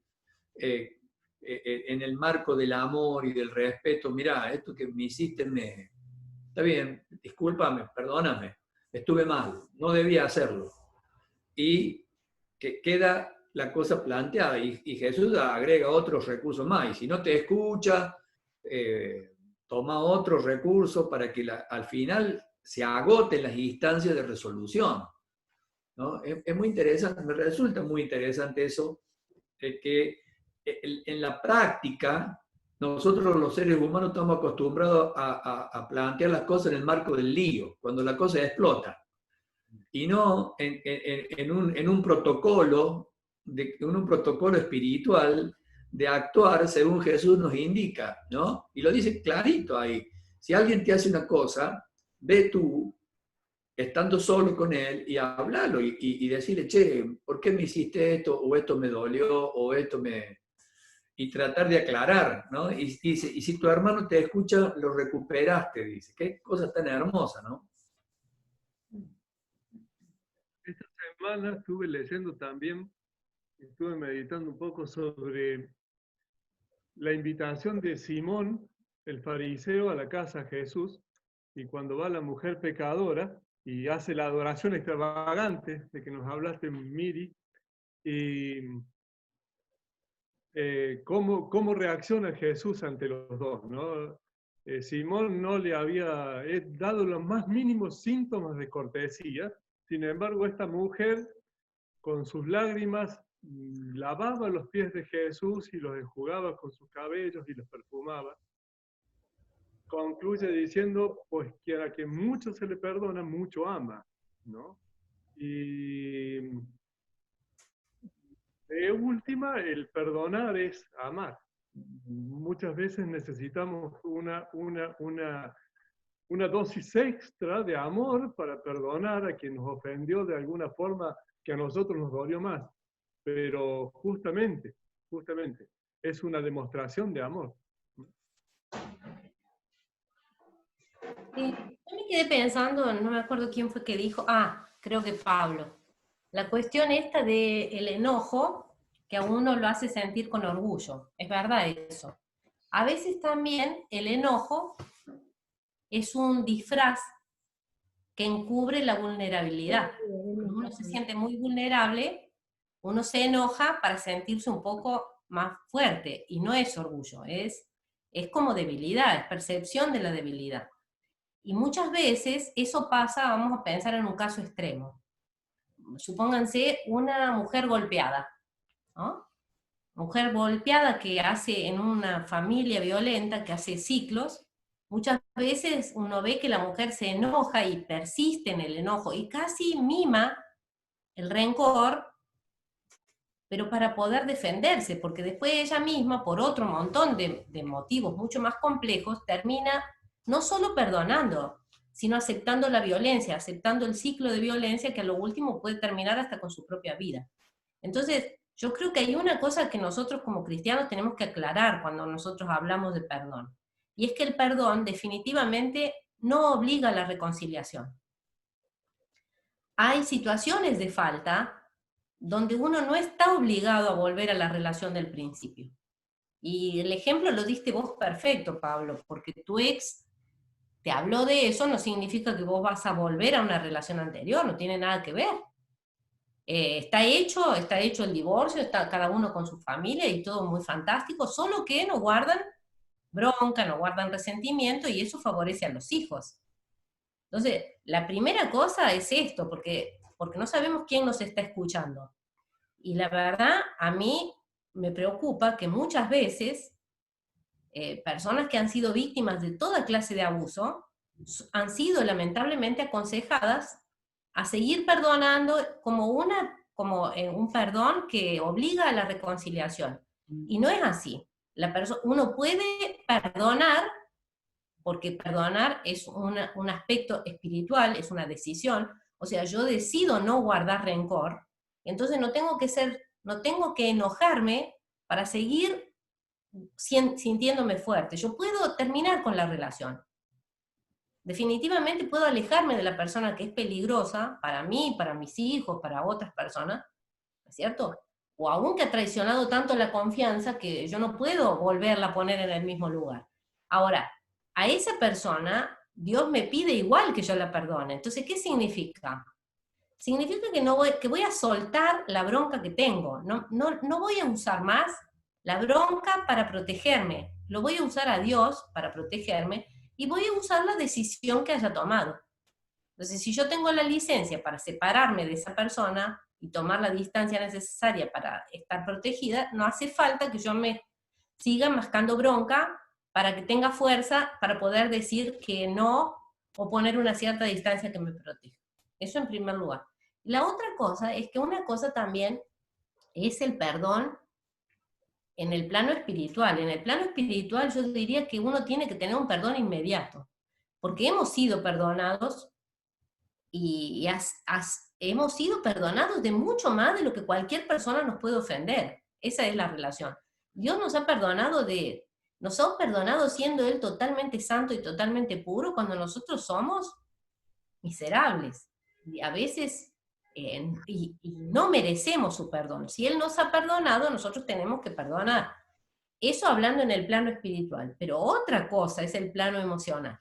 en el marco del amor y del respeto, mirá, esto que me hiciste está bien, discúlpame, perdóname, estuve mal, no debía hacerlo. Y que queda la cosa planteada, y Jesús agrega otros recursos más, y si no te escucha, toma otro recurso para que al final se agoten las instancias de resolución, ¿no? Es muy interesante, me resulta muy interesante eso, de que en la práctica nosotros los seres humanos estamos acostumbrados a plantear las cosas en el marco del lío, cuando la cosa explota, y no en un protocolo, en un protocolo espiritual de actuar según Jesús nos indica, ¿no? Y lo dice clarito ahí. Si alguien te hace una cosa, ve tú, estando solo con él, y háblalo, y decirle, che, ¿por qué me hiciste esto? O esto me dolió, o esto me... Y tratar de aclarar, ¿no? Y si tu hermano te escucha, lo recuperaste, dice. Qué cosa tan hermosa, ¿no? Esta semana estuve leyendo también, estuve meditando un poco sobre la invitación de Simón, el fariseo, a la casa de Jesús, y cuando va la mujer pecadora y hace la adoración extravagante de que nos hablaste, Miri, y cómo reacciona Jesús ante los dos, ¿no? Simón no le había dado los más mínimos síntomas de cortesía, sin embargo esta mujer con sus lágrimas lavaba los pies de Jesús y los enjugaba con sus cabellos y los perfumaba. Concluye diciendo, pues que a quien mucho se le perdona, mucho ama, ¿no? Y de última, el perdonar es amar. Muchas veces necesitamos una dosis extra de amor para perdonar a quien nos ofendió de alguna forma que a nosotros nos dolió más. Pero justamente, es una demostración de amor. Sí, yo me quedé pensando, no me acuerdo quién fue que dijo, creo que Pablo, la cuestión esta del enojo, que a uno lo hace sentir con orgullo, es verdad eso. A veces también el enojo es un disfraz que encubre la vulnerabilidad. Cuando uno se siente muy vulnerable, uno se enoja para sentirse un poco más fuerte, y no es orgullo, es como debilidad, es percepción de la debilidad. Y muchas veces eso pasa, vamos a pensar en un caso extremo. Supónganse una mujer golpeada, ¿no? Mujer golpeada que hace en una familia violenta, que hace ciclos. Muchas veces uno ve que la mujer se enoja y persiste en el enojo y casi mima el rencor, pero para poder defenderse, porque después ella misma, por otro montón de motivos mucho más complejos, termina no solo perdonando, sino aceptando la violencia, aceptando el ciclo de violencia que a lo último puede terminar hasta con su propia vida. Entonces, yo creo que hay una cosa que nosotros como cristianos tenemos que aclarar cuando nosotros hablamos de perdón, y es que el perdón definitivamente no obliga a la reconciliación. Hay situaciones de falta donde uno no está obligado a volver a la relación del principio. Y el ejemplo lo diste vos perfecto, Pablo, porque tu ex te habló de eso, no significa que vos vas a volver a una relación anterior, no tiene nada que ver. Está hecho el divorcio, está cada uno con su familia y todo muy fantástico, solo que no guardan bronca, no guardan resentimiento, y eso favorece a los hijos. Entonces, la primera cosa es esto, porque no sabemos quién nos está escuchando. Y la verdad, a mí me preocupa que muchas veces personas que han sido víctimas de toda clase de abuso han sido lamentablemente aconsejadas a seguir perdonando como un perdón que obliga a la reconciliación. Y no es así. Uno puede perdonar, porque perdonar es un aspecto espiritual, es una decisión. O sea, yo decido no guardar rencor, entonces no tengo que enojarme para seguir sintiéndome fuerte. Yo puedo terminar con la relación. Definitivamente puedo alejarme de la persona que es peligrosa para mí, para mis hijos, para otras personas, ¿no es cierto? O aún que ha traicionado tanto la confianza que yo no puedo volverla a poner en el mismo lugar. Ahora, a esa persona Dios me pide igual que yo la perdone. Entonces, ¿qué significa? Significa que voy a soltar la bronca que tengo. No voy a usar más La bronca para protegerme, lo voy a usar a Dios para protegerme y voy a usar la decisión que haya tomado. Entonces, si yo tengo la licencia para separarme de esa persona y tomar la distancia necesaria para estar protegida, no hace falta que yo me siga mascando bronca para que tenga fuerza para poder decir que no o poner una cierta distancia que me proteja. Eso en primer lugar. La otra cosa es que una cosa también es el perdón en el plano espiritual. En el plano espiritual yo diría que uno tiene que tener un perdón inmediato, porque hemos sido perdonados y hemos sido perdonados de mucho más de lo que cualquier persona nos puede ofender. Esa es la relación. Dios nos ha perdonado siendo Él totalmente santo y totalmente puro, cuando nosotros somos miserables. Y a veces y no merecemos su perdón. Si Él nos ha perdonado, nosotros tenemos que perdonar. Eso hablando en el plano espiritual. Pero otra cosa es el plano emocional.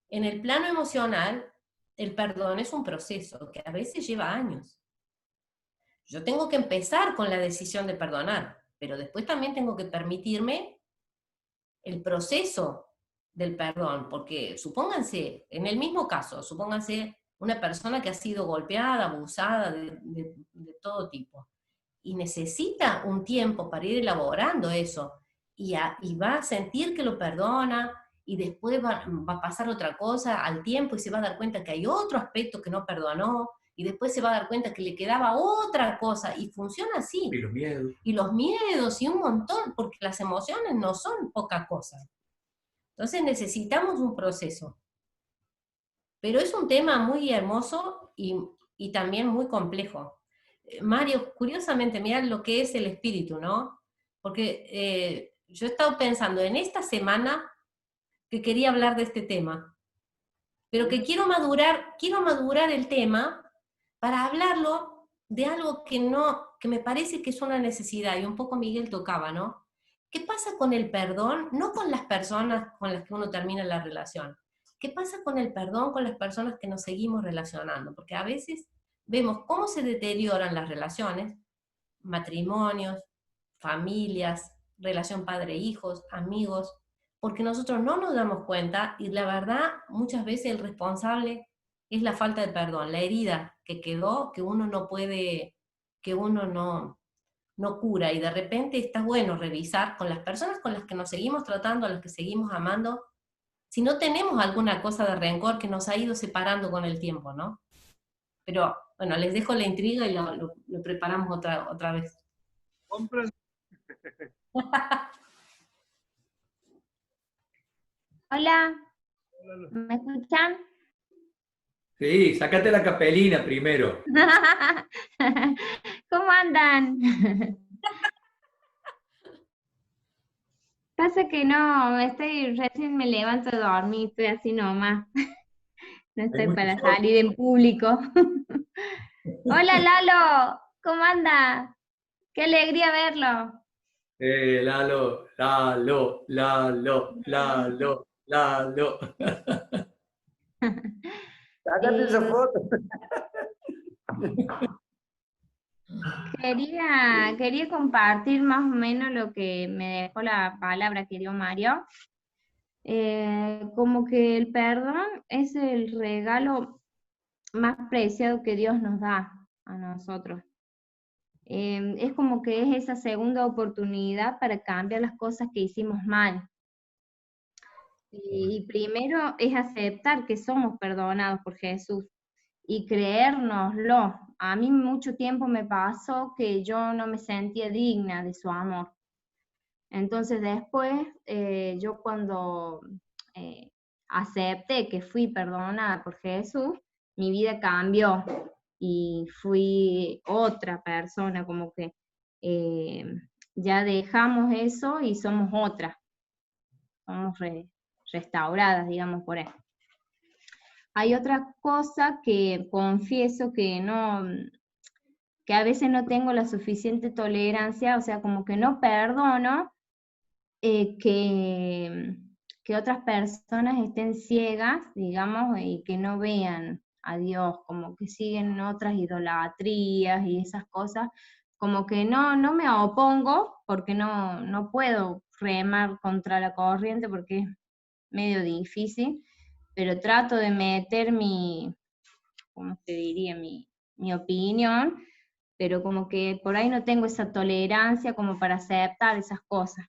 En el plano emocional, el perdón es un proceso que a veces lleva años. Yo tengo que empezar con la decisión de perdonar, pero después también tengo que permitirme el proceso del perdón, porque supónganse, en el mismo caso, supónganse una persona que ha sido golpeada, abusada de todo tipo, y necesita un tiempo para ir elaborando eso, y va a sentir que lo perdona, y después va a pasar otra cosa al tiempo y se va a dar cuenta que hay otro aspecto que no perdonó, y después se va a dar cuenta que le quedaba otra cosa, y funciona así. Y los miedos. Y los miedos, y un montón, porque las emociones no son poca cosa. Entonces necesitamos un proceso. Pero es un tema muy hermoso y también muy complejo. Mario, curiosamente, mirá lo que es el espíritu, ¿no? Porque yo he estado pensando en esta semana que quería hablar de este tema, pero que quiero madurar el tema para hablarlo de algo que me parece que es una necesidad, y un poco Miguel tocaba, ¿no? ¿Qué pasa con el perdón? No con las personas con las que uno termina la relación. ¿Qué pasa con el perdón con las personas que nos seguimos relacionando? Porque a veces vemos cómo se deterioran las relaciones, matrimonios, familias, relación padre-hijos, amigos, porque nosotros no nos damos cuenta, y la verdad, muchas veces el responsable es la falta de perdón, la herida que quedó, que uno no puede, que uno no cura, y de repente está bueno revisar con las personas con las que nos seguimos tratando, a las que seguimos amando, si no tenemos alguna cosa de rencor que nos ha ido separando con el tiempo, ¿no? Pero bueno, les dejo la intriga y lo preparamos otra vez. Compren. Hola, ¿me escuchan? Sí, sácate la capelina primero. ¿Cómo andan? Pasa que no, recién me levanto de dormir, estoy así nomás. No estoy para salir en público. Hola Lalo, ¿cómo anda? Qué alegría verlo. Lalo. Sácate esa foto. Quería compartir más o menos lo que me dejó la palabra que dio Mario. Como que el perdón es el regalo más preciado que Dios nos da a nosotros. Es como que es esa segunda oportunidad para cambiar las cosas que hicimos mal. Y primero es aceptar que somos perdonados por Jesús y creérnoslo. A mí mucho tiempo me pasó que yo no me sentía digna de su amor. Entonces después, yo cuando acepté que fui perdonada por Jesús, mi vida cambió y fui otra persona, como que ya dejamos eso y somos otra. Somos restauradas, digamos, por eso. Hay otra cosa que confieso que a veces no tengo la suficiente tolerancia, o sea, como que no perdono que otras personas estén ciegas, digamos, y que no vean a Dios, como que siguen otras idolatrías y esas cosas. como que no me opongo, porque no puedo remar contra la corriente, porque es medio difícil, pero trato de meter ¿cómo te diría? Mi opinión, pero como que por ahí no tengo esa tolerancia como para aceptar esas cosas.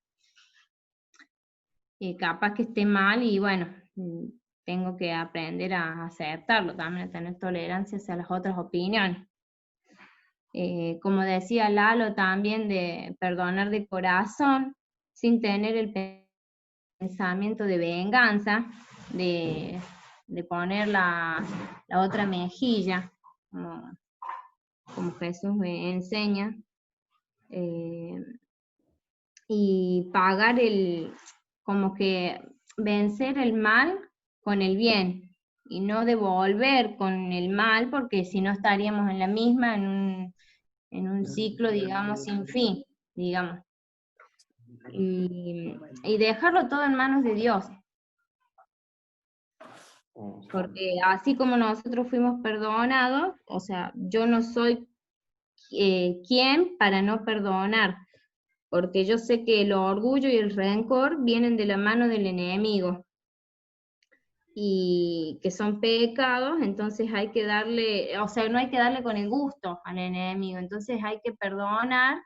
Y capaz que esté mal y bueno, tengo que aprender a aceptarlo, también a tener tolerancia hacia las otras opiniones. Como decía Lalo también, de perdonar de corazón, sin tener el pensamiento de venganza, de poner la otra mejilla, como Jesús me enseña, y pagar como que vencer el mal con el bien, y no devolver con el mal, porque si no estaríamos en la misma, en un ciclo, digamos, sin fin, digamos. Y dejarlo todo en manos de Dios. Porque así como nosotros fuimos perdonados, o sea, yo no soy quien para no perdonar, porque yo sé que el orgullo y el rencor vienen de la mano del enemigo, y que son pecados, entonces hay que darle, o sea, no hay que darle con el gusto al enemigo, entonces hay que perdonar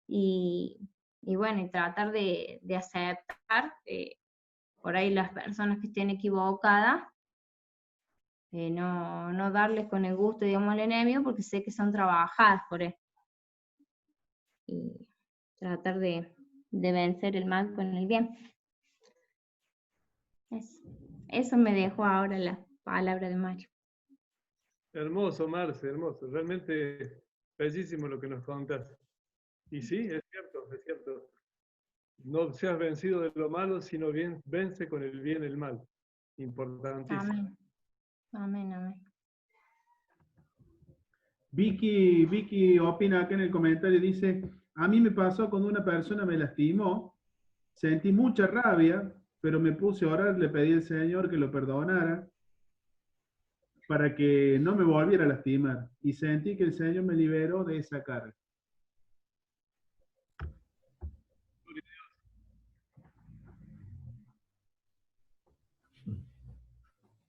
y bueno, y tratar de aceptar por ahí las personas que estén equivocadas, no darles con el gusto, digamos, al enemigo, porque sé que son trabajadas por él. Y tratar de vencer el mal con el bien. Eso me dejó ahora la palabra de Mario. Hermoso, Marce, hermoso. Realmente bellísimo lo que nos contás. Y sí, es cierto, es cierto. No seas vencido de lo malo, sino bien, vence con el bien el mal. Importantísimo. Amén. Amén, amén. Vicky opina acá en el comentario, dice, a mí me pasó cuando una persona me lastimó, sentí mucha rabia, pero me puse a orar, le pedí al Señor que lo perdonara para que no me volviera a lastimar, y sentí que el Señor me liberó de esa carga.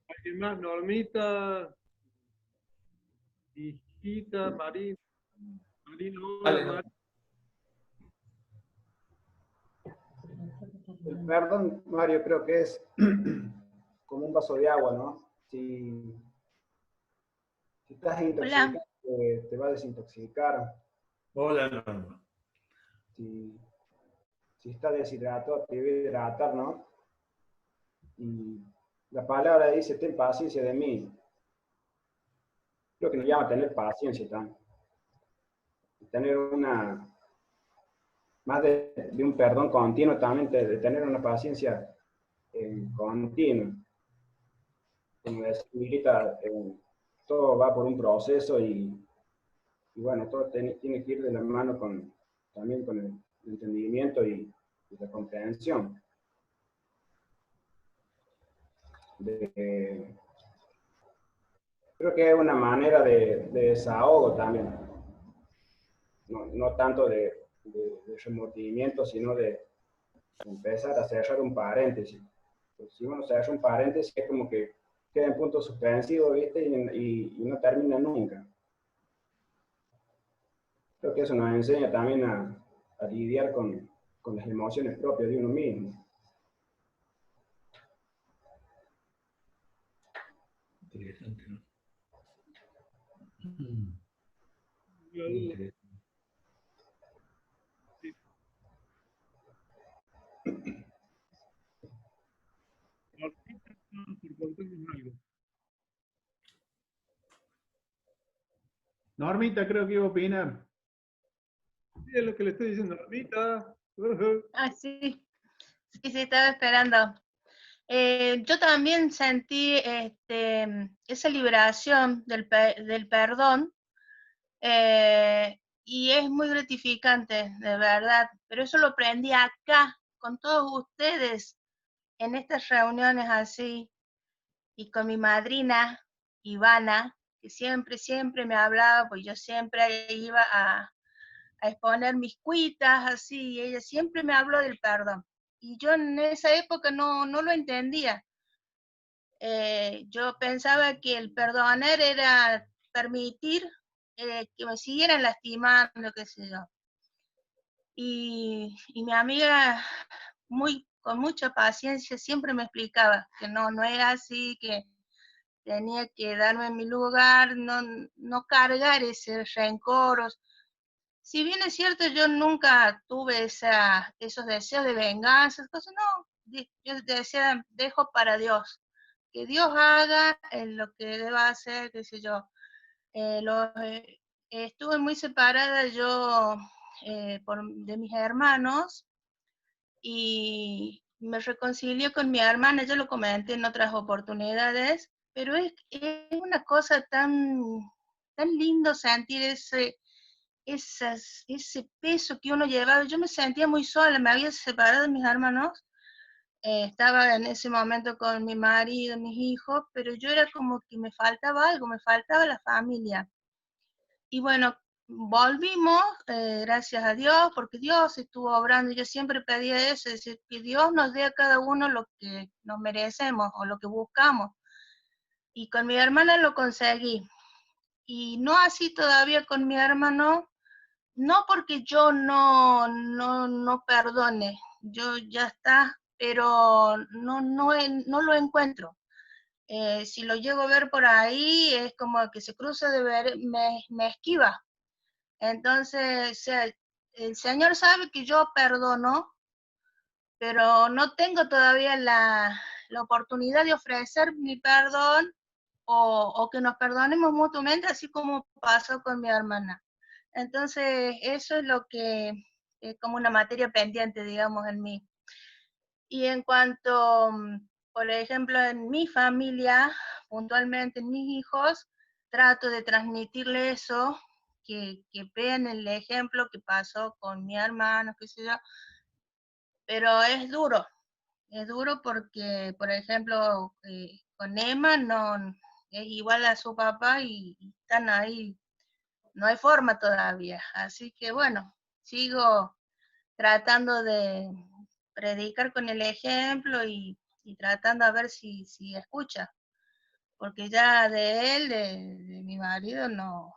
¿Alguien más? Normita, hijita, Marina. Vale, El perdón, Mario, creo que es como un vaso de agua, ¿no? Si estás intoxicado, te va a desintoxicar. Hola, Norma. Si estás deshidratado, te va a hidratar, ¿no? Y la palabra dice, ten paciencia de mí. Creo que nos llama a tener paciencia también. Tener más de un perdón continuo también, de tener una paciencia continua. Como decía Milita, todo va por un proceso y bueno, todo tiene que ir de la mano también con el entendimiento y la comprensión. Creo que es una manera de desahogo también. No tanto de remordimiento, sino de empezar a cerrar un paréntesis. Pues si uno cerra un paréntesis, es como que queda en punto suspensivo, ¿viste? Y no termina nunca. Creo que eso nos enseña también a lidiar con las emociones propias de uno mismo. Interesante, ¿no? Interesante. Por contarnos algo. Normita creo que iba a opinar. Sí, es lo que le estoy diciendo, Normita. Ah, sí, sí, estaba esperando. Yo también sentí esa liberación del perdón, y es muy gratificante, de verdad, pero eso lo aprendí acá, con todos ustedes, en estas reuniones así, y con mi madrina, Ivana, que siempre me hablaba, pues yo siempre iba a exponer mis cuitas, así, y ella siempre me habló del perdón. Y yo en esa época no lo entendía. Yo pensaba que el perdonar era permitir que me siguieran lastimando, qué sé yo. Y mi amiga, con mucha paciencia, siempre me explicaba que no era así, que tenía que darme en mi lugar, no cargar ese rencor. Si bien es cierto, yo nunca tuve esos deseos de venganza, cosas, no, yo decía, dejo para Dios, que Dios haga lo que deba hacer, qué sé yo. Estuve muy separada yo de mis hermanos y me reconcilié con mi hermana, yo lo comenté en otras oportunidades, pero es una cosa tan lindo sentir ese peso que uno llevaba. Yo me sentía muy sola, me había separado de mis hermanos, estaba en ese momento con mi marido, mis hijos, pero yo era como que me faltaba algo, me faltaba la familia. Y bueno, volvimos, gracias a Dios, porque Dios estuvo obrando. Yo siempre pedía eso, es decir, que Dios nos dé a cada uno lo que nos merecemos o lo que buscamos. Y con mi hermana lo conseguí. Y no así todavía con mi hermano, no porque yo no perdone, yo ya está, pero no lo encuentro. Si lo llego a ver por ahí, es como que se cruza de ver, me esquiva. Entonces, el Señor sabe que yo perdono, pero no tengo todavía la oportunidad de ofrecer mi perdón o que nos perdonemos mutuamente, así como pasó con mi hermana. Entonces, eso es lo que es como una materia pendiente, digamos, en mí. Y en cuanto, por ejemplo, en mi familia, puntualmente en mis hijos, trato de transmitirle eso, que vean el ejemplo que pasó con mi hermano, qué sé yo, pero es duro porque, por ejemplo, con Emma no es igual a su papá y están ahí, no hay forma todavía, así que bueno, sigo tratando de predicar con el ejemplo y tratando a ver si escucha, porque ya de él, de mi marido, no,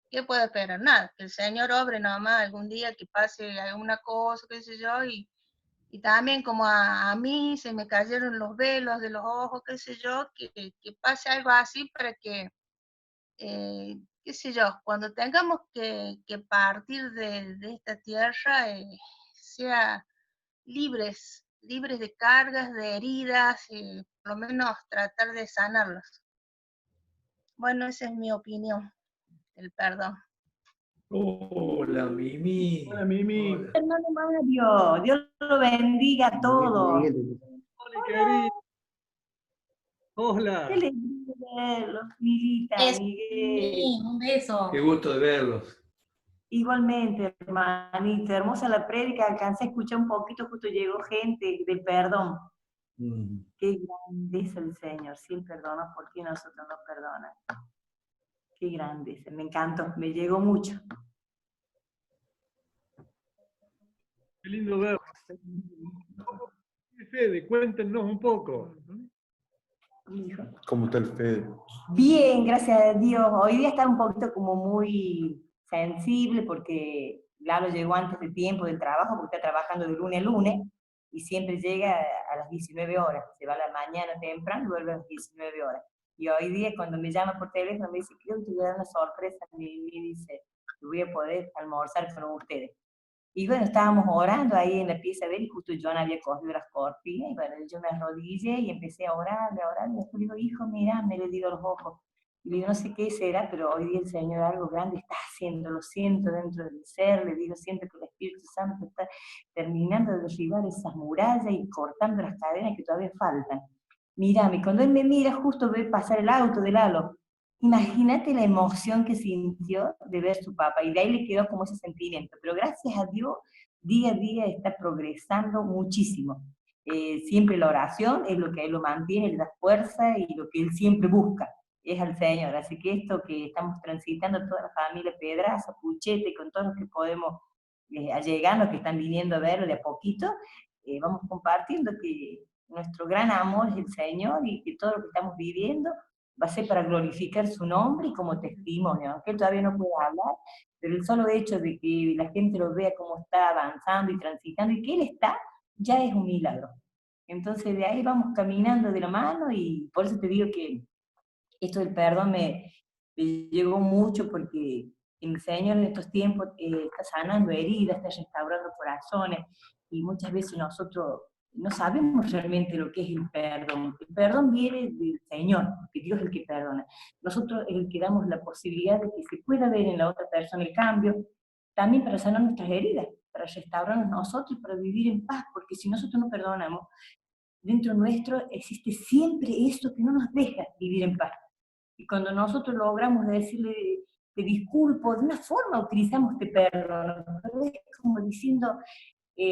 ¿qué puedo esperar? Nada, que el Señor obre nomás algún día, que pase alguna cosa, qué sé yo, y también como a mí se me cayeron los velos de los ojos, qué sé yo, que pase algo así para que, qué sé yo, cuando tengamos que partir de esta tierra, sea libres de cargas, de heridas, por lo menos tratar de sanarlos. Bueno, esa es mi opinión del perdón. Hola, Mimi. Hola, Mimi. Hola. Hermano Mario, Dios lo bendiga a todos. Hola, querido. Hola. Qué alegría verlos, Milita, Miguel. Un beso. Qué gusto de verlos. Igualmente, hermanita, hermosa la prédica, alcancé a escuchar un poquito, justo llegó gente del perdón. Qué grandeza el Señor, si Él perdona, ¿por qué nosotros no perdonamos? Qué grandeza, me encantó, me llegó mucho. Qué lindo verlo. Fede, cuéntenos un poco. ¿Cómo está el Fede? Bien, gracias a Dios. Hoy día está un poquito como muy sensible porque Lalo llegó antes de tiempo del trabajo, porque está trabajando de lunes a lunes y siempre llega a las 19 horas. Se va a la mañana temprano y vuelve a las 19 horas. Y hoy día cuando me llama por teléfono me dice, creo que te voy a dar una sorpresa. Me dice, voy a poder almorzar con ustedes. Y bueno, estábamos orando ahí en la pieza de él, y justo John había cogido las cortinas, y bueno, yo me arrodillé y empecé a orar, y después digo, hijo, mira, me le digo a los ojos, y le digo, no sé qué será, pero hoy día el Señor algo grande está haciendo, lo siento dentro del ser, le digo, siento que el Espíritu Santo está terminando de derribar esas murallas y cortando las cadenas que todavía faltan. Mírame, cuando él me mira, justo ve pasar el auto de Lalo. Imagínate la emoción que sintió de ver a su papá, y de ahí le quedó como ese sentimiento, pero gracias a Dios, día a día está progresando muchísimo. Siempre la oración es lo que a él lo mantiene, le da fuerza y lo que él siempre busca. es al Señor. Así que esto que estamos transitando toda la familia Pedraza, Puchete, con todos los que podemos allegarnos, que están viniendo a verlo de a poquito, vamos compartiendo que nuestro gran amor es el Señor y que todo lo que estamos viviendo va a ser para glorificar su nombre y como testimonio, aunque él todavía no puede hablar, pero el solo hecho de que la gente lo vea cómo está avanzando y transitando y que él está, ya es un milagro. Entonces de ahí vamos caminando de la mano y por eso te digo que esto del perdón me llegó mucho porque el Señor en estos tiempos está sanando heridas, está restaurando corazones y muchas veces nosotros no sabemos realmente lo que es el perdón. El perdón viene del Señor, porque Dios es el que perdona. Nosotros es el que damos la posibilidad de que se pueda ver en la otra persona el cambio, también para sanar nuestras heridas, para restaurarnos nosotros y para vivir en paz, porque si nosotros no perdonamos, dentro nuestro existe siempre eso que no nos deja vivir en paz. Y cuando nosotros logramos decirle, te disculpo, de una forma utilizamos te perdono, pero es como diciendo,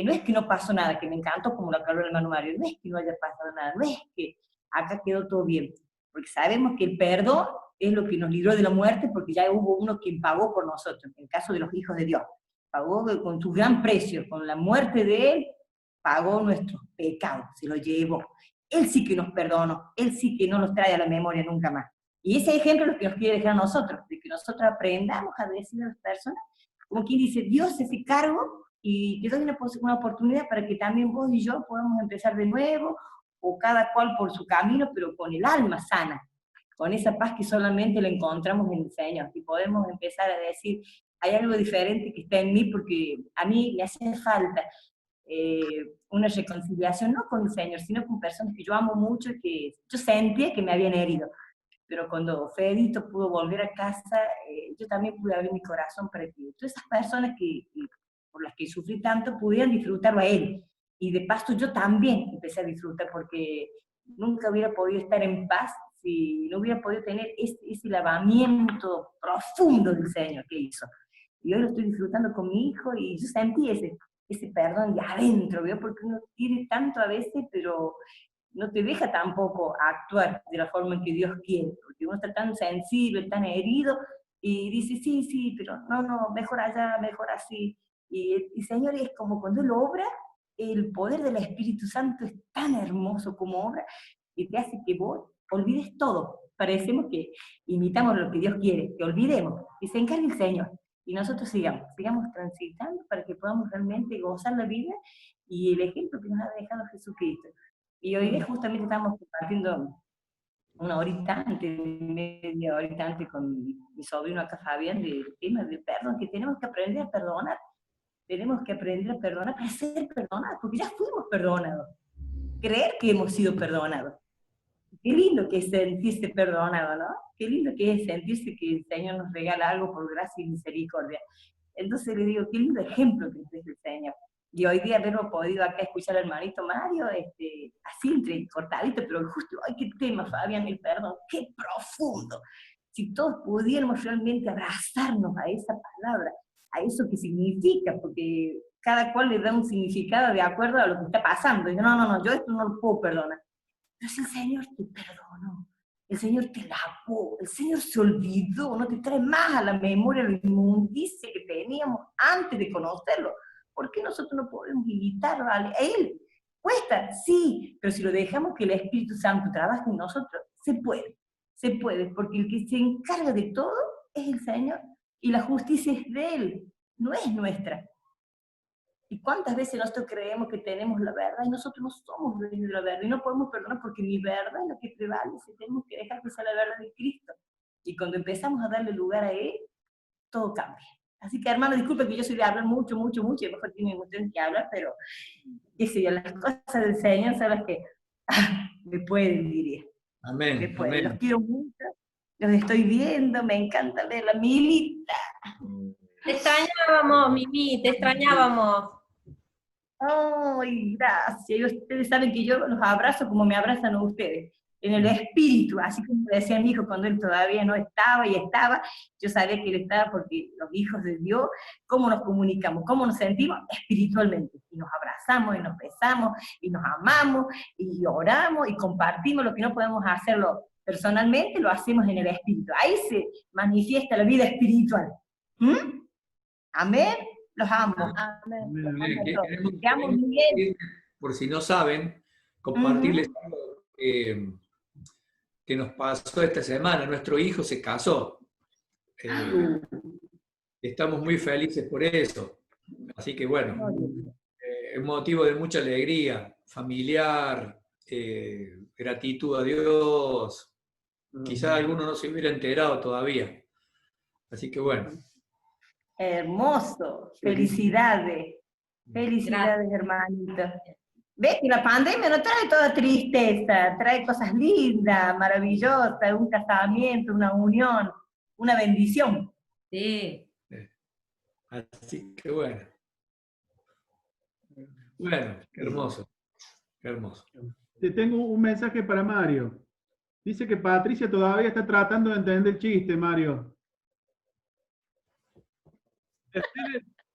no es que no pasó nada, que me encantó como lo aclaró el hermano Mario, no es que no haya pasado nada, no es que acá quedó todo bien, porque sabemos que el perdón es lo que nos libró de la muerte, porque ya hubo uno quien pagó por nosotros, en el caso de los hijos de Dios, pagó con su gran precio, con la muerte de él, pagó nuestros pecados, se los llevó. Él sí que nos perdonó, él sí que no nos trae a la memoria nunca más. Y ese ejemplo es lo que nos quiere dejar a nosotros, de que nosotros aprendamos a decir a las personas, como quien dice, Dios se hace cargo y te doy una oportunidad para que también vos y yo podamos empezar de nuevo, o cada cual por su camino, pero con el alma sana, con esa paz que solamente la encontramos en el Señor, y podemos empezar a decir, hay algo diferente que está en mí, porque a mí me hace falta una reconciliación, no con el Señor, sino con personas que yo amo mucho y que yo sentía que me habían herido. Pero cuando Fedito pudo volver a casa, yo también pude abrir mi corazón para que todas esas personas por las que sufrí tanto pudieran disfrutarlo a él. Y de paso yo también empecé a disfrutar, porque nunca hubiera podido estar en paz si no hubiera podido tener ese lavamiento profundo del Señor que hizo. Y hoy lo estoy disfrutando con mi hijo y yo sentí ese perdón de adentro, ¿veo? Porque uno quiere tanto a veces, pero no te deja tampoco actuar de la forma en que Dios quiere, porque uno está tan sensible, tan herido, y dice, sí, pero no, mejor allá, mejor así. Y Señor, es como cuando Él obra, el poder del Espíritu Santo es tan hermoso como obra, y te hace que vos olvides todo. Parecemos que imitamos lo que Dios quiere, que olvidemos, y se encargue el Señor. Y nosotros sigamos transitando para que podamos realmente gozar la vida y el ejemplo que nos ha dejado Jesucristo. Y hoy día justamente estamos compartiendo una horita antes, media horita antes con mi sobrino acá Fabián, del tema del perdón, que tenemos que aprender a perdonar. Tenemos que aprender a perdonar para ser perdonados, porque ya fuimos perdonados. Creer que hemos sido perdonados. Qué lindo que es sentirse perdonado, ¿no? Qué lindo que es sentirse que el Señor nos regala algo por gracia y misericordia. Entonces le digo, qué lindo ejemplo que es el Señor. Y hoy día haberlo podido acá escuchar al hermanito Mario, así entre cortadito, pero justo, ¡ay, qué tema, Fabián, el perdón! ¡Qué profundo! Si todos pudiéramos realmente abrazarnos a esa palabra, a eso que significa, porque cada cual le da un significado de acuerdo a lo que está pasando. Y no, yo esto no lo puedo perdonar. Pero si el Señor te perdonó, el Señor te lavó, el Señor se olvidó, no te trae más a la memoria la inmundicia que teníamos antes de conocerlo. ¿Por qué nosotros no podemos imitarlo a Él? ¿Cuesta? Sí, pero si lo dejamos que el Espíritu Santo trabaje en nosotros, se puede, porque el que se encarga de todo es el Señor, y la justicia es de Él, no es nuestra. ¿Y cuántas veces nosotros creemos que tenemos la verdad y nosotros no somos dueños de la verdad y no podemos perdonar porque mi verdad es la que prevalece? Tenemos que dejar que sea la verdad de Cristo. Y cuando empezamos a darle lugar a Él, todo cambia. Así que, hermano, disculpe que yo soy de hablar mucho, y a lo mejor tienen ustedes que hablar, pero qué sé yo, las cosas del Señor son las que me pueden, diría. Amén. Me pueden. Amén. Los quiero mucho, los estoy viendo, me encanta ver la Milita. Te extrañábamos, Mimi, te extrañábamos. Ay, gracias. Y ustedes saben que yo los abrazo como me abrazan a ustedes, en el espíritu, así como decía mi hijo cuando él todavía no estaba y estaba, yo sabía que él estaba porque los hijos de Dios, ¿cómo nos comunicamos? ¿Cómo nos sentimos? Espiritualmente. Y nos abrazamos y nos besamos y nos amamos y oramos y compartimos lo que no podemos hacerlo personalmente lo hacemos en el espíritu. Ahí se manifiesta la vida espiritual. ¿Mm? Amén. Los amo. Amén. Queremos Miguel. Por si no saben, compartirles algo que nos pasó esta semana. Nuestro hijo se casó. Estamos muy felices por eso. Así que bueno, es motivo de mucha alegría familiar, gratitud a Dios. Quizá alguno no se hubiera enterado todavía. Así que bueno. Hermoso. Felicidades. Felicidades, hermanito. ¿Ves que la pandemia no trae toda tristeza? Trae cosas lindas, maravillosas, un casamiento, una unión, una bendición. Sí. Así que bueno. Bueno, qué hermoso. Qué hermoso. Te tengo un mensaje para Mario. Dice que Patricia todavía está tratando de entender el chiste, Mario.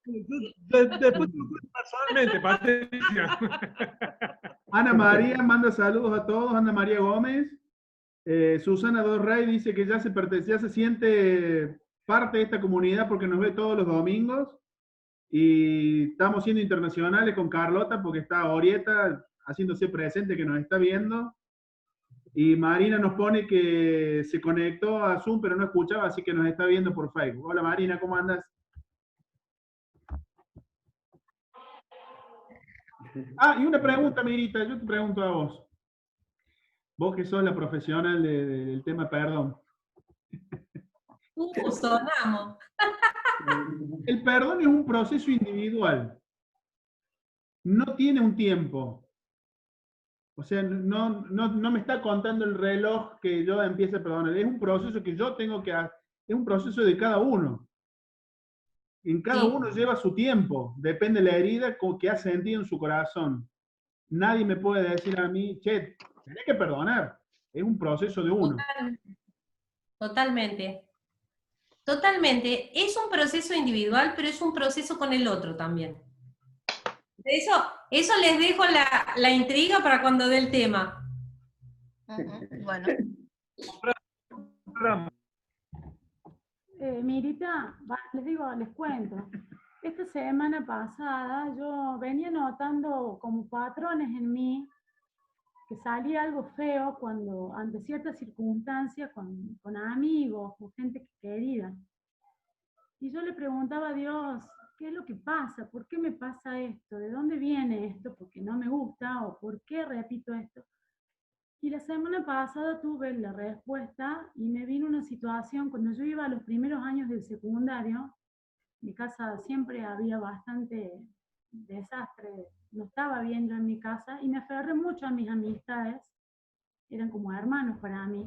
Después te lo cuento personalmente, Patricia. Ana María manda saludos a todos. Ana María Gómez. Susana Dorrey dice que ya se siente parte de esta comunidad porque nos ve todos los domingos. Y estamos siendo internacionales con Carlota porque está Orieta haciéndose presente que nos está viendo. Y Marina nos pone que se conectó a Zoom pero no escuchaba, así que nos está viendo por Facebook. Hola Marina, ¿cómo andas? Ah, y una pregunta, Mirita, yo te pregunto a vos. Vos que sos la profesional del tema perdón. Sonamos. El perdón es un proceso individual. No tiene un tiempo. O sea, no me está contando el reloj que yo empiece a perdonar. Es un proceso que yo tengo que hacer. Es un proceso de cada uno. En cada uno lleva su tiempo. Depende de la herida que ha sentido en su corazón. Nadie me puede decir a mí, che, tenés que perdonar. Es un proceso de uno. Totalmente. Totalmente. Es un proceso individual, pero es un proceso con el otro también. Eso les dejo la intriga para cuando dé el tema. Bueno. Mirita, les cuento. Esta semana pasada yo venía notando como patrones en mí que salía algo feo cuando, ante ciertas circunstancias, con amigos, con gente querida. Y yo le preguntaba a Dios, ¿qué es lo que pasa? ¿Por qué me pasa esto? ¿De dónde viene esto? ¿Por qué no me gusta? ¿O por qué repito esto? Y la semana pasada tuve la respuesta y me vino una situación, cuando yo iba a los primeros años del secundario, en mi casa siempre había bastante desastre, no estaba bien yo en mi casa, y me aferré mucho a mis amistades, eran como hermanos para mí,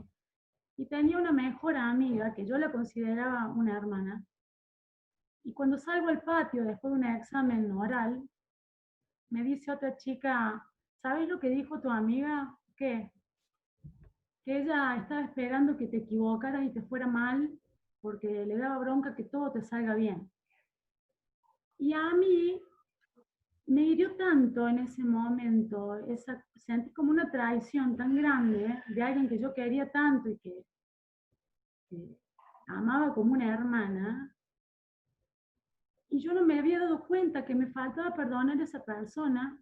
y tenía una mejor amiga, que yo la consideraba una hermana, y cuando salgo al patio después de un examen oral, me dice otra chica, ¿sabes lo que dijo tu amiga? ¿Qué? Que ella estaba esperando que te equivocaras y te fuera mal, porque le daba bronca que todo te salga bien. Y a mí me hirió tanto en ese momento, sentí como una traición tan grande de alguien que yo quería tanto y que amaba como una hermana, y yo no me había dado cuenta que me faltaba perdonar a esa persona.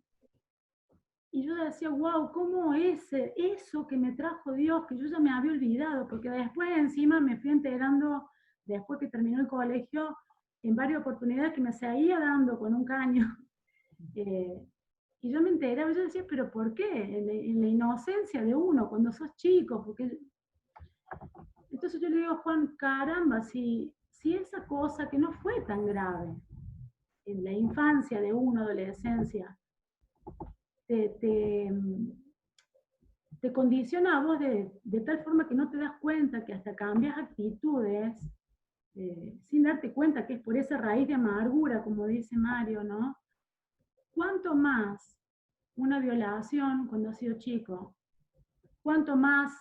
Y yo decía, wow, ¿cómo es eso que me trajo Dios, que yo ya me había olvidado? Porque después encima me fui enterando, después que terminó el colegio, en varias oportunidades que me seguía dando con un caño. Y yo me enteraba, yo decía, ¿pero por qué? En la inocencia de uno, cuando sos chico. Porque... Entonces yo le digo, Juan, caramba, si esa cosa que no fue tan grave, en la infancia de uno, adolescencia, te condiciona a vos de tal forma que no te das cuenta, que hasta cambias actitudes sin darte cuenta que es por esa raíz de amargura, como dice Mario, ¿no? ¿Cuánto más una violación cuando has sido chico? ¿Cuánto más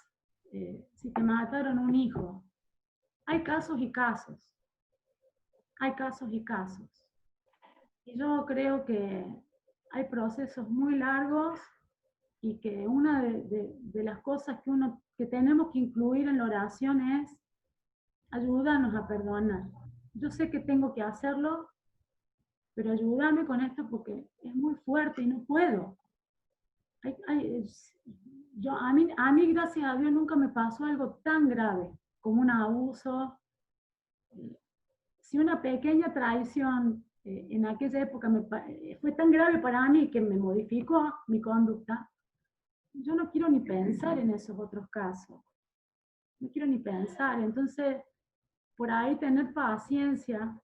si te mataron un hijo? Hay casos y casos. Hay casos y casos. Y yo creo que hay procesos muy largos y que una de las cosas que que tenemos que incluir en la oración es ayúdanos a perdonar. Yo sé que tengo que hacerlo, pero ayúdame con esto porque es muy fuerte y no puedo. A mí, gracias a Dios, nunca me pasó algo tan grave como un abuso. Si una pequeña traición en aquella época fue tan grave para mí que me modificó mi conducta, yo no quiero ni pensar en esos otros casos. No quiero ni pensar. Entonces, por ahí tener paciencia,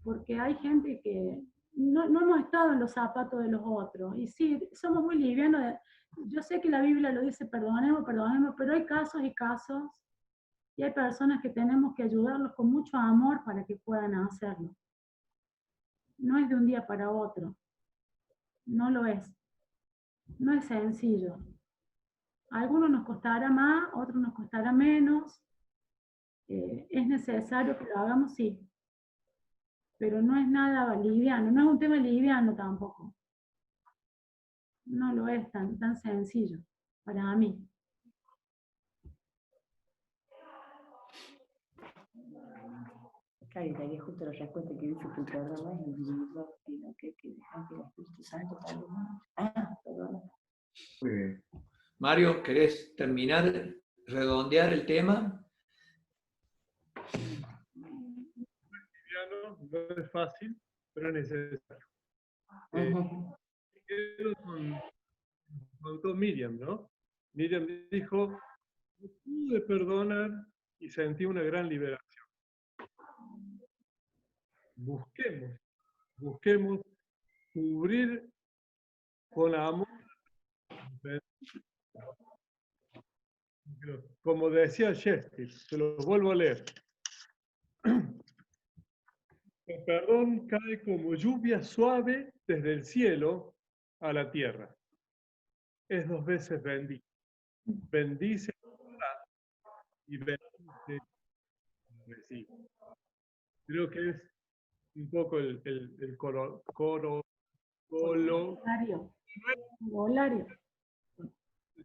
porque hay gente que no hemos estado en los zapatos de los otros. Y sí, somos muy livianos. Yo sé que la Biblia lo dice, perdonemos, pero hay casos y casos, y hay personas que tenemos que ayudarlos con mucho amor para que puedan hacerlo. No es de un día para otro. No lo es. No es sencillo. A algunos nos costará más, a otros nos costará menos. Es necesario que lo hagamos, sí. Pero no es nada liviano, no es un tema liviano tampoco. No lo es tan sencillo para mí. Claro, y daría justo la respuesta que dice que el perdón no es individual, sino que dejan que el Espíritu Santo tal vez más. Perdón. Muy bien. Mario, ¿querés terminar, redondear el tema? No es fácil, pero es necesario. Contó Miriam, ¿no? Miriam dijo, no pude perdonar y sentí una gran liberación. Busquemos cubrir con amor. Como decía Shakespeare, se lo vuelvo a leer. El perdón cae como lluvia suave desde el cielo a la tierra. Es 2 veces bendito. Bendice y bendice. Creo que es un poco el coro. Volario.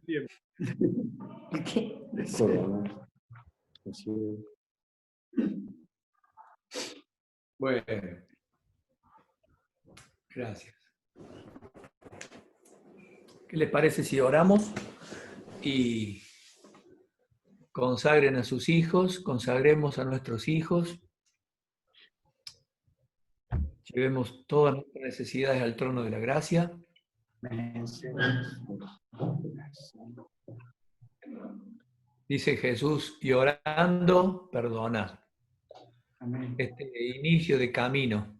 Tiempo. Bueno, gracias. ¿Qué les parece si oramos y consagren a sus hijos, consagremos a nuestros hijos, llevemos todas nuestras necesidades al trono de la gracia? Dice Jesús, y orando, perdonad. Este inicio de camino,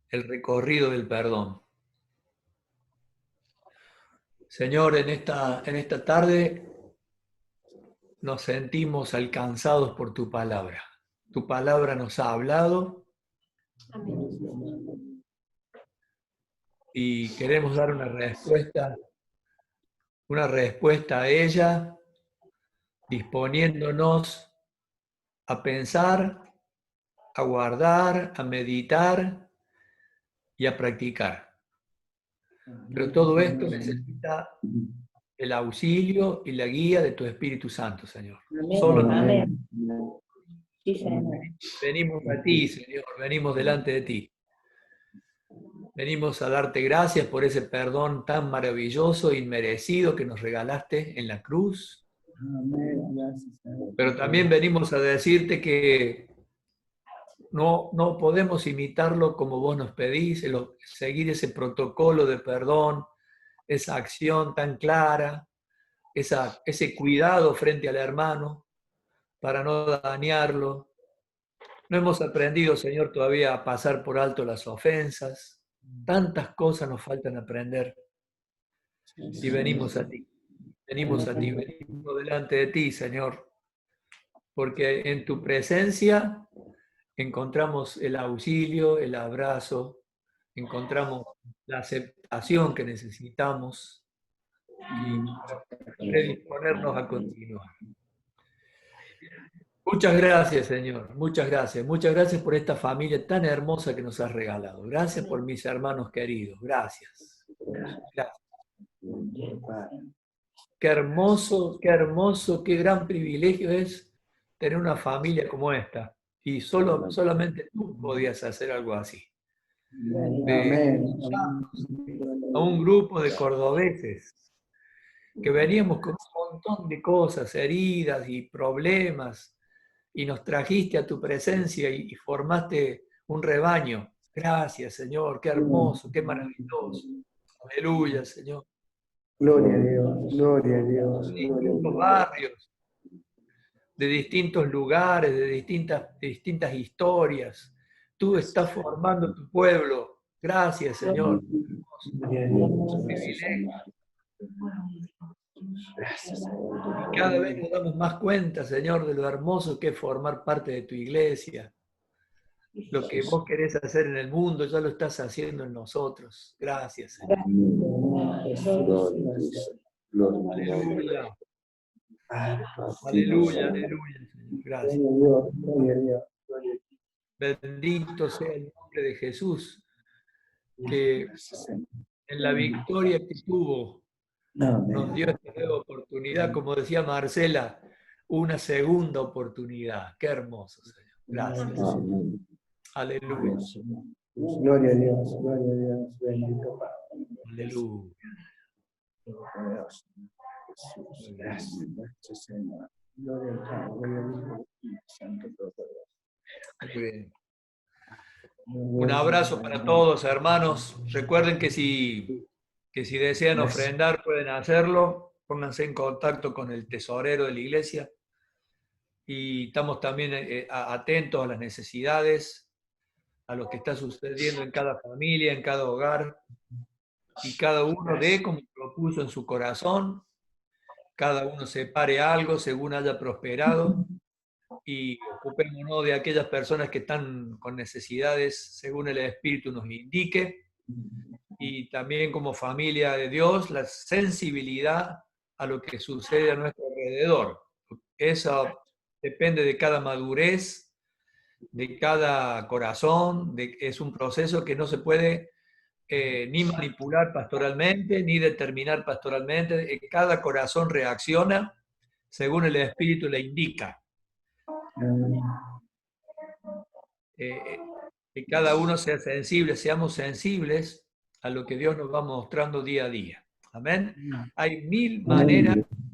el recorrido del perdón. Señor, en esta tarde nos sentimos alcanzados por tu palabra. Tu palabra nos ha hablado. Y queremos dar una respuesta a ella, disponiéndonos a pensar, a guardar, a meditar y a practicar. Pero todo esto necesita el auxilio y la guía de tu Espíritu Santo, Señor. Solo venimos a ti, Señor, venimos delante de ti. Venimos a darte gracias por ese perdón tan maravilloso e inmerecido que nos regalaste en la cruz. Pero también venimos a decirte que no podemos imitarlo como vos nos pedís, seguir ese protocolo de perdón, esa acción tan clara, ese cuidado frente al hermano para no dañarlo. No hemos aprendido, Señor, todavía a pasar por alto las ofensas. Tantas cosas nos faltan aprender. Y venimos a ti, venimos delante de ti, Señor, porque en tu presencia encontramos el auxilio, el abrazo, encontramos la aceptación que necesitamos y predisponernos a continuar. Muchas gracias, Señor, muchas gracias. Muchas gracias por esta familia tan hermosa que nos has regalado. Gracias por mis hermanos queridos, gracias. Gracias. qué hermoso, qué gran privilegio es tener una familia como esta. Y solamente tú podías hacer algo así. Amén. A un grupo de cordobeses que veníamos con un montón de cosas, heridas y problemas, y nos trajiste a tu presencia y formaste un rebaño. Gracias, Señor, qué hermoso, qué maravilloso. Aleluya, Señor. Gloria a Dios, gloria a Dios. De distintos barrios, de distintos lugares, de distintas historias. Tú estás formando tu pueblo. Gracias, Señor. Y cada vez nos damos más cuenta, Señor, de lo hermoso que es formar parte de tu iglesia. Lo que vos querés hacer en el mundo, ya lo estás haciendo en nosotros. Gracias, Señor. Aleluya. Aleluya, aleluya, Señor. Gracias. Bendito sea el nombre de Jesús, que en la victoria que tuvo nos dio esta nueva oportunidad, como decía Marcela, una segunda oportunidad. Qué hermoso, Señor. Gracias. Aleluya. Gloria a Dios, gloria a Dios. Bendito Padre. Aleluya. Gracias, Señor. Gloria al Padre, gloria al Hijo, Santo Todopoderoso. Muy bien. Un abrazo para todos, hermanos. Recuerden que si desean ofrendar, pueden hacerlo. Pónganse en contacto con el tesorero de la iglesia. Y estamos también atentos a las necesidades, a lo que está sucediendo en cada familia, en cada hogar. Y cada uno dé como propuso en su corazón. Cada uno separe algo según haya prosperado. Y ocupémonos de aquellas personas que están con necesidades según el Espíritu nos indique, y también como familia de Dios, la sensibilidad a lo que sucede a nuestro alrededor. Eso depende de cada madurez, de cada corazón, es un proceso que no se puede ni manipular pastoralmente, ni determinar pastoralmente. Cada corazón reacciona según el Espíritu le indica. Que cada uno sea sensible, seamos sensibles a lo que Dios nos va mostrando día a día. Amén. Hay mil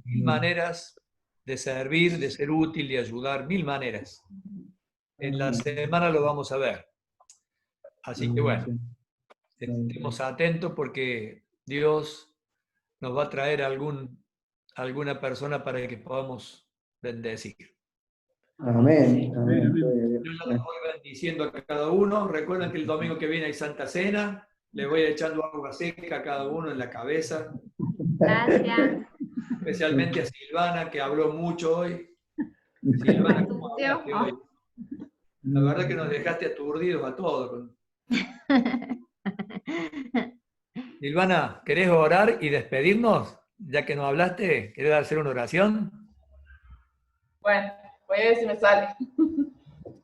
maneras de servir, de ser útil, de ayudar, 1000 maneras. En la semana lo vamos a ver. Así que bueno, estemos atentos porque Dios nos va a traer alguna persona para que podamos bendecir. Amén. Yo ya les voy bendiciendo a cada uno. Recuerden que el domingo que viene hay Santa Cena. Le voy echando agua seca a cada uno en la cabeza. Gracias. Especialmente a Silvana, que habló mucho hoy. Silvana, ¿cómo hablaste hoy? La verdad que nos dejaste aturdidos a todos. Silvana, ¿querés orar y despedirnos? Ya que nos hablaste, ¿querés hacer una oración? Bueno, voy a ver si me sale.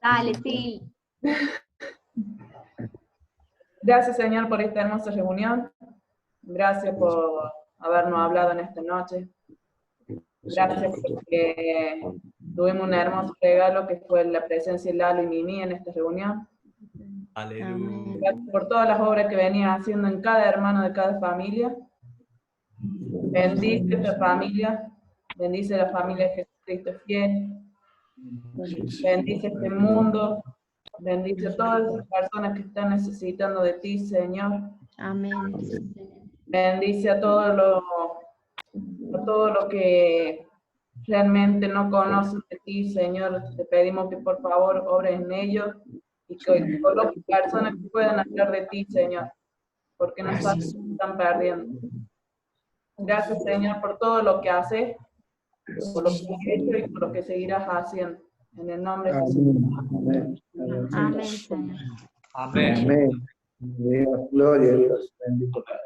Dale, sí. Gracias, Señor, por esta hermosa reunión. Gracias por habernos hablado en esta noche. Gracias porque tuvimos un hermoso regalo que fue la presencia de Lalo y Mimi en esta reunión. Aleluya. Gracias por todas las obras que venías haciendo en cada hermano de cada familia. Bendice esta familia. Bendice la familia de Jesucristo fiel. Bendice este mundo. Bendice a todas esas personas que están necesitando de ti, Señor. Amén. Bendice a todo lo que realmente no conocen de ti, Señor. Te pedimos que por favor obres en ellos y que coloques personas que puedan hablar de ti, Señor, porque nosotros nos están perdiendo. Gracias, Señor, por todo lo que haces, por lo que has hecho y por lo que seguirás haciendo. En el nombre de Jesús. Amén, Señor. Amén. Gloria a Dios. Bendito Padre.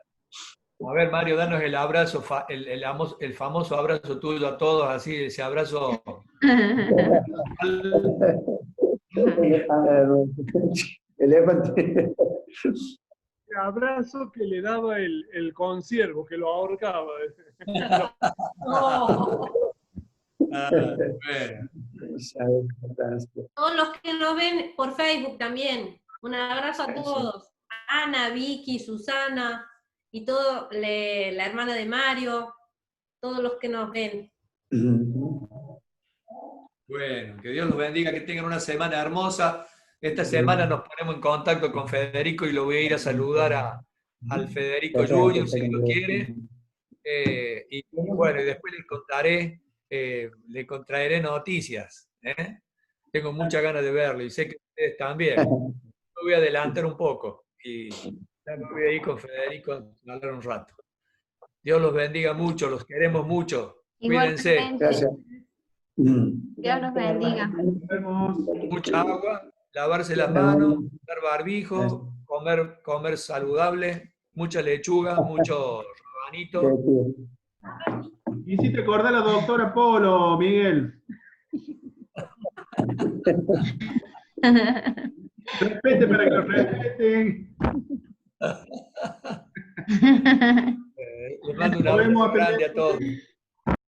A ver, Mario, danos el abrazo, el famoso abrazo tuyo a todos, así, ese abrazo. Elefante. abrazo que le daba el consiervo, que lo ahorcaba. No. Bueno. Todos los que nos ven por Facebook también. Un abrazo a todos. Ana, Vicky, Susana y todo, la hermana de Mario, todos los que nos ven. Bueno, que Dios los bendiga, que tengan una semana hermosa. Esta semana nos ponemos en contacto con Federico y lo voy a ir a saludar al Federico Junior, si lo quiere. Y bueno, y después le contraeré noticias. Tengo muchas ganas de verlo y sé que ustedes también. Yo voy a adelantar un poco y ya me voy a ir con Federico a hablar un rato. Dios los bendiga mucho, los queremos mucho. Cuídense. Igualmente. Gracias. Dios los bendiga. Nos vemos. Mucha agua, lavarse las manos, usar barbijo, comer saludable, mucha lechuga, mucho rabanito. Y si te acordás la doctora Polo, Miguel. Respete para que lo respeten. Les mando un abrazo grande a todos.